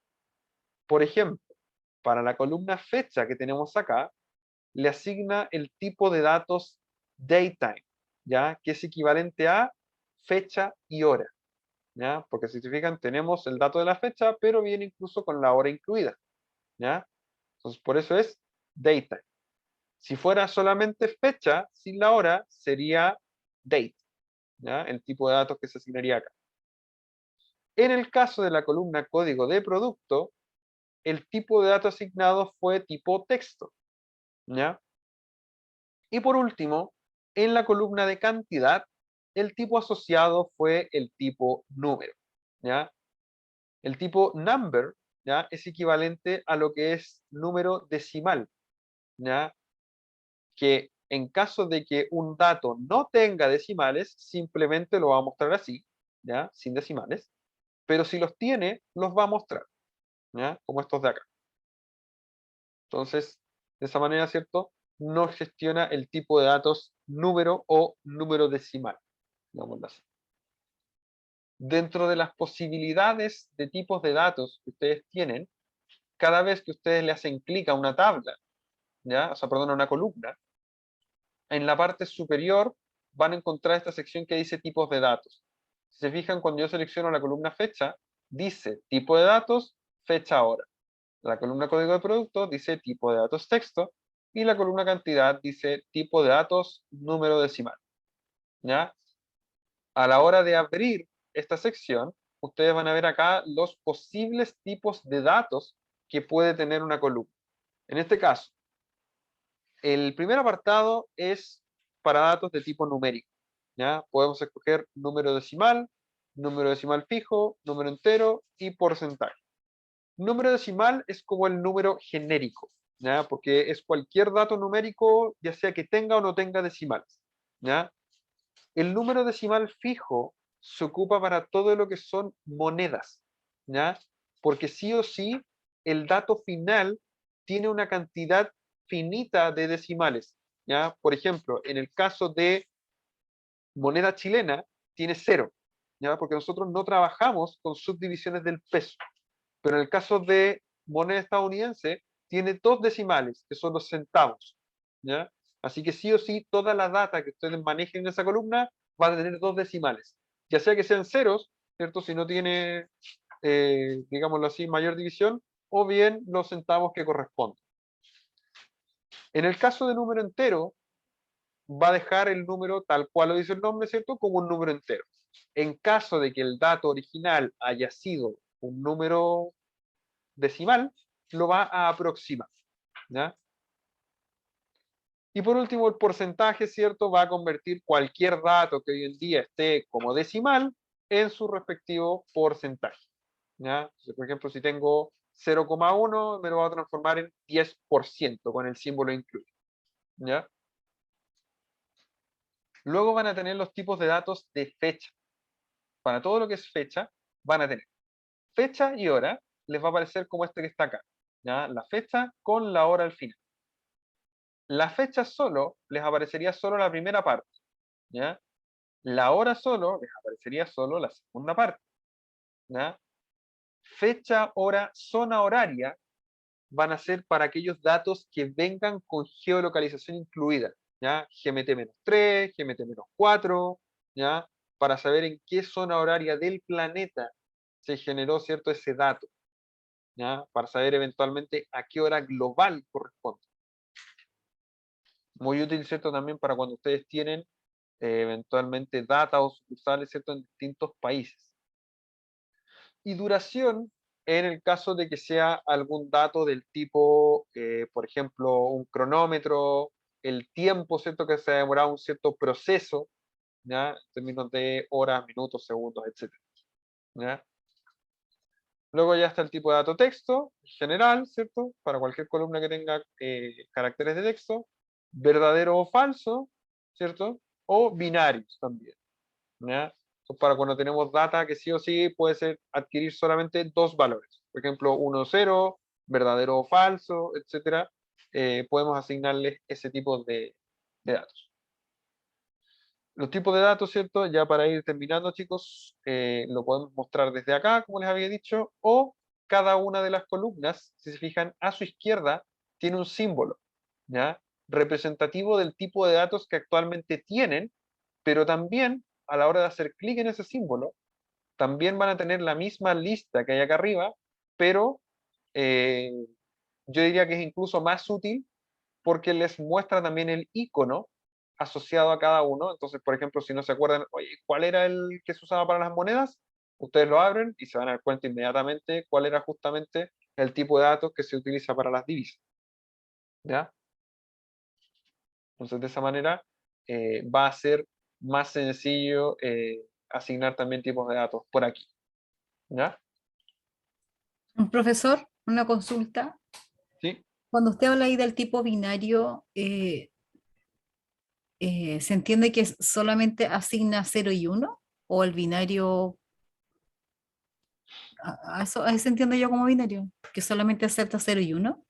Por ejemplo, para la columna fecha que tenemos acá, le asigna el tipo de datos datetime, ¿ya? Que es equivalente a fecha y hora, ¿ya? Porque si se fijan, tenemos el dato de la fecha, pero viene incluso con la hora incluida, ¿ya? Entonces, por eso es datetime. Si fuera solamente fecha sin la hora, sería date, ¿ya? El tipo de datos que se asignaría acá. En el caso de la columna código de producto, el tipo de dato asignado fue tipo texto, ¿ya? Y por último, en la columna de cantidad, el tipo asociado fue el tipo número, ¿ya? El tipo number, ¿ya?, es equivalente a lo que es número decimal, ¿ya? Que en caso de que un dato no tenga decimales, simplemente lo va a mostrar así, ¿ya?, sin decimales, pero si los tiene, los va a mostrar, ¿ya?, como estos de acá. Entonces, de esa manera, ¿cierto?, no gestiona el tipo de datos número o número decimal, digámoslo así. Dentro de las posibilidades de tipos de datos que ustedes tienen, cada vez que ustedes le hacen clic a una tabla, ¿ya?, o sea, perdón, a una columna, en la parte superior van a encontrar esta sección que dice tipos de datos. Si se fijan, cuando yo selecciono la columna fecha, dice tipo de datos, fecha hora. La columna código de producto dice tipo de datos texto, y la columna cantidad dice tipo de datos número decimal, ¿ya? A la hora de abrir esta sección, ustedes van a ver acá los posibles tipos de datos que puede tener una columna. En este caso, el primer apartado es para datos de tipo numérico, ¿ya? Podemos escoger número decimal fijo, número entero y porcentaje. Número decimal es como el número genérico, ¿ya? Porque es cualquier dato numérico, ya sea que tenga o no tenga decimales, ¿ya? El número decimal fijo se ocupa para todo lo que son monedas, ¿ya? Porque sí o sí, el dato final tiene una cantidad finita de decimales, ¿ya? Por ejemplo, en el caso de moneda chilena, tiene 0, ¿ya? Porque nosotros no trabajamos con subdivisiones del peso. Pero en el caso de moneda estadounidense, tiene 2 decimales, que son los centavos, ¿ya? Así que sí o sí, toda la data que ustedes manejen en esa columna va a tener 2 decimales. Ya sea que sean ceros, ¿cierto? Si no tiene, digámoslo así, mayor división, o bien los centavos que corresponden. En el caso de número entero, va a dejar el número tal cual lo dice el nombre, ¿cierto? Como un número entero. En caso de que el dato original haya sido un número decimal, lo va a aproximar, ¿ya? Y por último, el porcentaje, ¿cierto? Va a convertir cualquier dato que hoy en día esté como decimal en su respectivo porcentaje, ¿ya? Entonces, por ejemplo, si tengo 0,1, me lo va a transformar en 10% con el símbolo incluido, ¿ya? Luego van a tener los tipos de datos de fecha. Para todo lo que es fecha, van a tener fecha y hora, les va a aparecer como este que está acá, ¿ya? La fecha con la hora al final. La fecha solo les aparecería solo la primera parte, ¿ya? La hora solo les aparecería solo la segunda parte, ¿ya? Fecha, hora, zona horaria van a ser para aquellos datos que vengan con geolocalización incluida, ¿ya? GMT-3, GMT-4, ¿ya? Para saber en qué zona horaria del planeta se generó, ¿cierto?, ese dato, ¿ya? Para saber eventualmente a qué hora global corresponde. Muy útil, ¿cierto?, también para cuando ustedes tienen eventualmente data o sucursales, ¿cierto?, en distintos países. Y duración en el caso de que sea algún dato del tipo, por ejemplo, un cronómetro, el tiempo, ¿cierto?, que se ha demorado un cierto proceso, ¿ya? En términos de horas, minutos, segundos, etc. ¿Ya? Luego ya está el tipo de dato texto, general, ¿cierto? Para cualquier columna que tenga caracteres de texto, verdadero o falso, ¿cierto? O binarios también, ¿ya? Entonces, para cuando tenemos data que sí o sí puede ser adquirir solamente 2 valores, por ejemplo, 1, 0, verdadero o falso, etcétera, podemos asignarles ese tipo de datos. Los tipos de datos, ¿cierto? Ya para ir terminando, chicos, lo podemos mostrar desde acá, como les había dicho, o cada una de las columnas, si se fijan, a su izquierda tiene un símbolo, ¿ya? Representativo del tipo de datos que actualmente tienen, pero también a la hora de hacer clic en ese símbolo, también van a tener la misma lista que hay acá arriba, pero yo diría que es incluso más útil porque les muestra también el icono asociado a cada uno. Entonces, por ejemplo, si no se acuerdan, oye, ¿cuál era el que se usaba para las monedas? Ustedes lo abren y se van a dar cuenta inmediatamente cuál era justamente el tipo de datos que se utiliza para las divisas, ¿ya? Entonces, de esa manera va a ser más sencillo asignar también tipos de datos por aquí, ¿ya? Un profesor, una consulta. ¿Sí? Cuando usted habla ahí del tipo binario, ¿se entiende que solamente asigna 0 y 1? ¿O el binario, a eso entiendo yo como binario, que solamente acepta 0 y 1?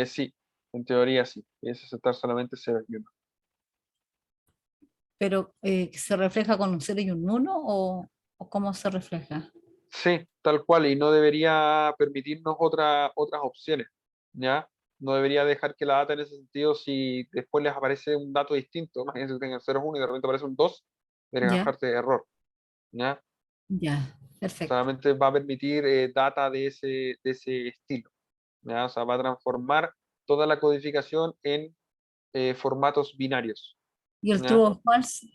Sí, en teoría sí. Es aceptar solamente 0 y 1. Pero ¿se refleja con un 0 y un 1 o cómo se refleja? Sí, tal cual, y no debería permitirnos otras opciones, ¿ya? No debería dejar que la data en ese sentido, si después les aparece un dato distinto, imagínense que tengan 0, 1 y de repente aparece un 2, debería Ya, dejarte error, ¿ya? ya, perfecto. Solamente va a permitir data de ese estilo, ¿ya? O sea, va a transformar toda la codificación en formatos binarios, Y el true ¿ya? o false,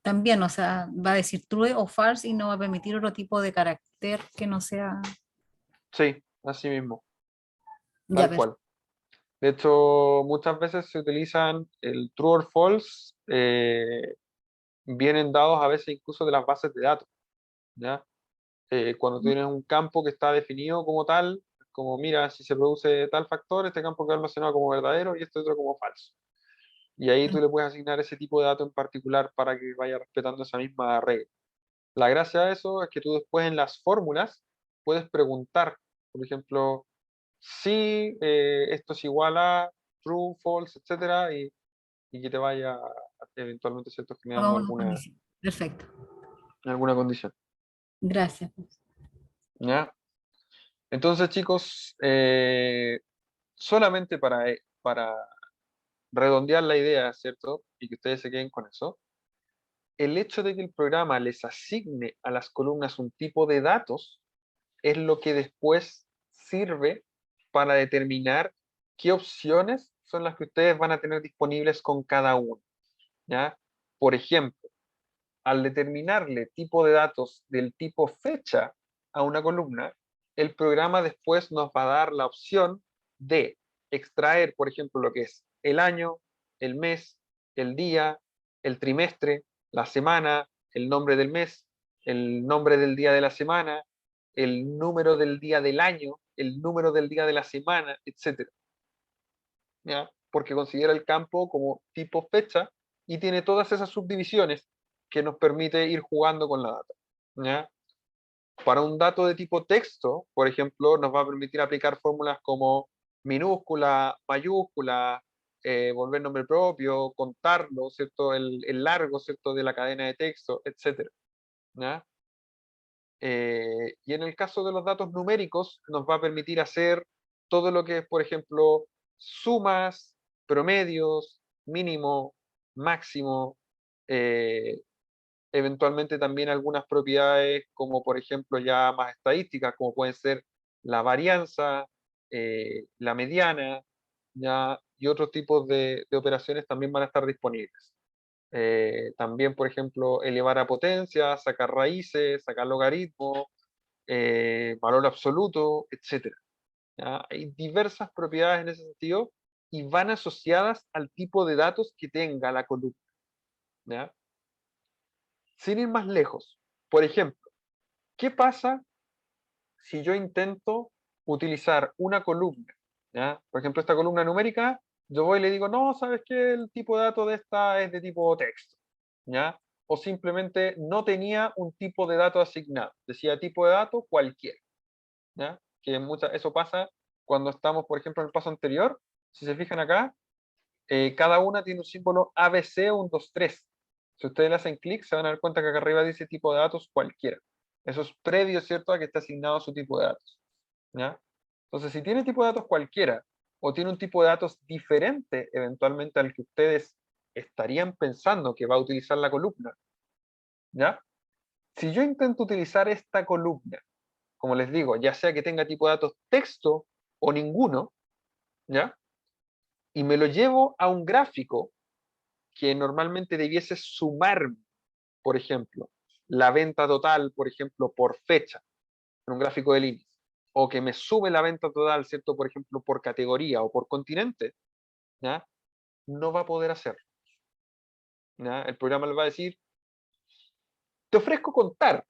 también, o sea, va a decir true o false y no va a permitir otro tipo de carácter que no sea. Sí, así mismo, Ya, tal cual. De hecho, muchas veces se utilizan el true or false, vienen dados a veces incluso de las bases de datos, ¿ya? Cuando tienes un campo que está definido como tal, como mira, si se produce tal factor, este campo queda almacenado como verdadero y este otro como falso. Y ahí tú le puedes asignar ese tipo de dato en particular para que vaya respetando esa misma regla. La gracia de eso es que tú después en las fórmulas puedes preguntar, por ejemplo, si esto es igual a true, false, etcétera, y que te vaya eventualmente, ¿cierto?, generando Hagamos una condición. Perfecto. alguna condición. Gracias. ¿Ya? Entonces, chicos, solamente para redondear la idea, ¿cierto? Y que ustedes se queden con eso, el hecho de que el programa les asigne a las columnas un tipo de datos es lo que después sirve para determinar qué opciones son las que ustedes van a tener disponibles con cada uno, ¿ya? Por ejemplo, al determinarle tipo de datos del tipo fecha a una columna, el programa después nos va a dar la opción de extraer, por ejemplo, lo que es el año, el mes, el día, el trimestre, la semana, el nombre del mes, el nombre del día de la semana, el número del día del año, el número del día de la semana, etc. ¿Ya? Porque considera el campo como tipo fecha y tiene todas esas subdivisiones que nos permite ir jugando con la data. ¿Ya? Para un dato de tipo texto, por ejemplo, nos va a permitir aplicar fórmulas como minúscula, mayúscula, volver nombre propio, contarlo, ¿cierto? El largo, ¿cierto?, de la cadena de texto, etc. ¿Ya? Y en el caso de los datos numéricos, nos va a permitir hacer todo lo que es, por ejemplo, sumas, promedios, mínimo, máximo, eh, eventualmente también algunas propiedades como por ejemplo ya más estadísticas, como pueden ser la varianza, la mediana, ya, y otros tipos de operaciones también van a estar disponibles. También, por ejemplo, elevar a potencia, sacar raíces, sacar logaritmos, valor absoluto, etc. ¿Ya? Hay diversas propiedades en ese sentido y van asociadas al tipo de datos que tenga la columna. ¿Ya? Sin ir más lejos, por ejemplo, ¿qué pasa si yo intento utilizar una columna? ¿Ya? Por ejemplo, esta columna numérica, yo voy y le digo, no, ¿sabes qué? El tipo de dato de esta es de tipo texto. ¿Ya? O simplemente no tenía un tipo de dato asignado. Decía tipo de dato cualquiera. ¿Ya? Que eso pasa cuando estamos, por ejemplo, en el paso anterior. Si se fijan acá, cada una tiene un símbolo ABC 123. Si ustedes le hacen clic, se van a dar cuenta que acá arriba dice tipo de datos cualquiera. Eso es previo, ¿cierto?, a que esté asignado su tipo de datos. ¿Ya? Entonces, si tiene tipo de datos cualquiera, o tiene un tipo de datos diferente eventualmente al que ustedes estarían pensando que va a utilizar la columna, ¿ya? Si yo intento utilizar esta columna, como les digo, ya sea que tenga tipo de datos texto o ninguno, ¿ya? Y me lo llevo a un gráfico que normalmente debiese sumar, por ejemplo, la venta total, por ejemplo, por fecha, en un gráfico de líneas, o que me sube la venta total, ¿cierto?, por ejemplo, por categoría o por continente, ¿ya? No va a poder hacerlo. ¿Ya? El programa le va a decir, te ofrezco contar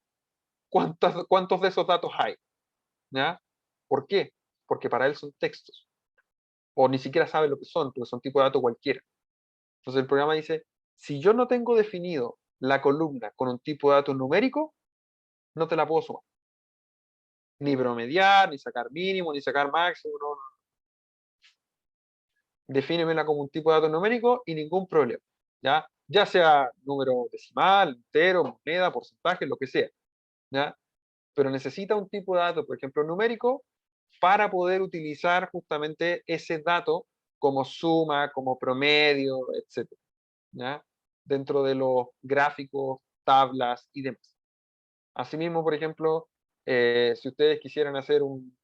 cuántos de esos datos hay. ¿Ya? ¿Por qué? Porque para él son textos. O ni siquiera sabe lo que son, porque son tipo de dato cualquiera. Entonces el programa dice, si yo no tengo definido la columna con un tipo de dato numérico, no te la puedo sumar. Ni promediar, ni sacar mínimo, ni sacar máximo, no. Defínemela como un tipo de dato numérico y ningún problema. ¿Ya? Ya sea número decimal, entero, moneda, porcentaje, lo que sea. ¿Ya? Pero necesita un tipo de dato, por ejemplo, numérico, para poder utilizar justamente ese dato como suma, como promedio, etc. ¿Ya? Dentro de los gráficos, tablas y demás. Asimismo, por ejemplo, si ustedes quisieran hacer un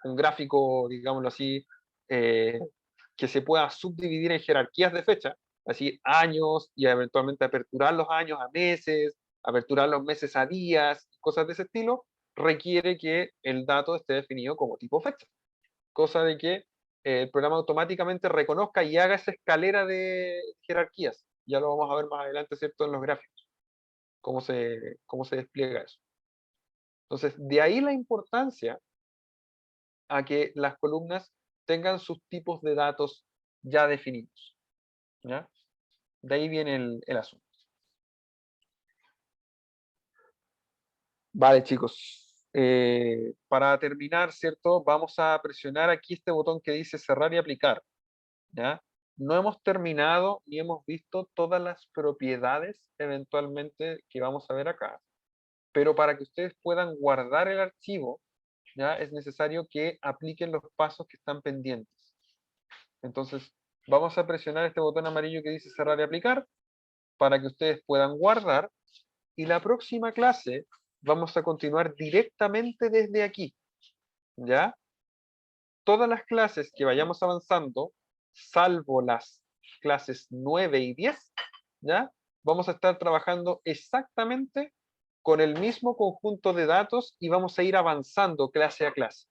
gráfico, digámoslo así, que se pueda subdividir en jerarquías de fecha, así años y eventualmente aperturar los años a meses, aperturar los meses a días, cosas de ese estilo, requiere que el dato esté definido como tipo fecha. Cosa de que el programa automáticamente reconozca y haga esa escalera de jerarquías. Ya lo vamos a ver más adelante, ¿cierto?, en los gráficos, cómo se despliega eso. Entonces, de ahí la importancia a que las columnas tengan sus tipos de datos ya definidos. ¿Ya? De ahí viene el asunto. Vale, chicos. Para terminar, ¿cierto? Vamos a presionar aquí este botón que dice cerrar y aplicar. ¿Ya? No hemos terminado ni hemos visto todas las propiedades eventualmente que vamos a ver acá. Pero para que ustedes puedan guardar el archivo, ¿ya? Es necesario que apliquen los pasos que están pendientes. Entonces, vamos a presionar este botón amarillo que dice cerrar y aplicar para que ustedes puedan guardar. Y la próxima clase vamos a continuar directamente desde aquí. ¿Ya? Todas las clases que vayamos avanzando, salvo las clases 9 y 10, ¿ya? Vamos a estar trabajando exactamente con el mismo conjunto de datos y vamos a ir avanzando clase a clase.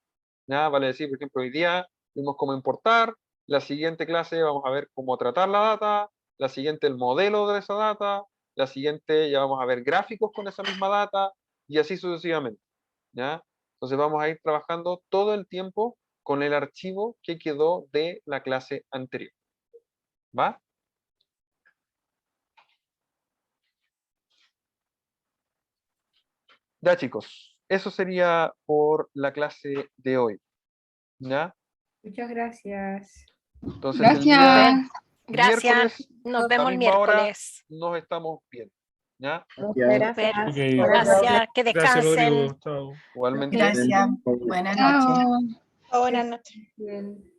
¿Ya? Vale decir, por ejemplo, hoy día vimos cómo importar, la siguiente clase vamos a ver cómo tratar la data, la siguiente el modelo de esa data, la siguiente ya vamos a ver gráficos con esa misma data y así sucesivamente. ¿Ya? Entonces vamos a ir trabajando todo el tiempo con el archivo que quedó de la clase anterior. ¿Va? Ya, chicos, eso sería por la clase de hoy. ¿Ya? Muchas gracias. Entonces, el día Gracias. miércoles, Nos a vemos la el misma hora, miércoles. nos estamos viendo. ¿Ya? Gracias. Ok. Gracias. Que Gracias, descansen. Rodrigo. Chao. Igualmente. Gracias. Buenas noches. Buenas noches. Bien.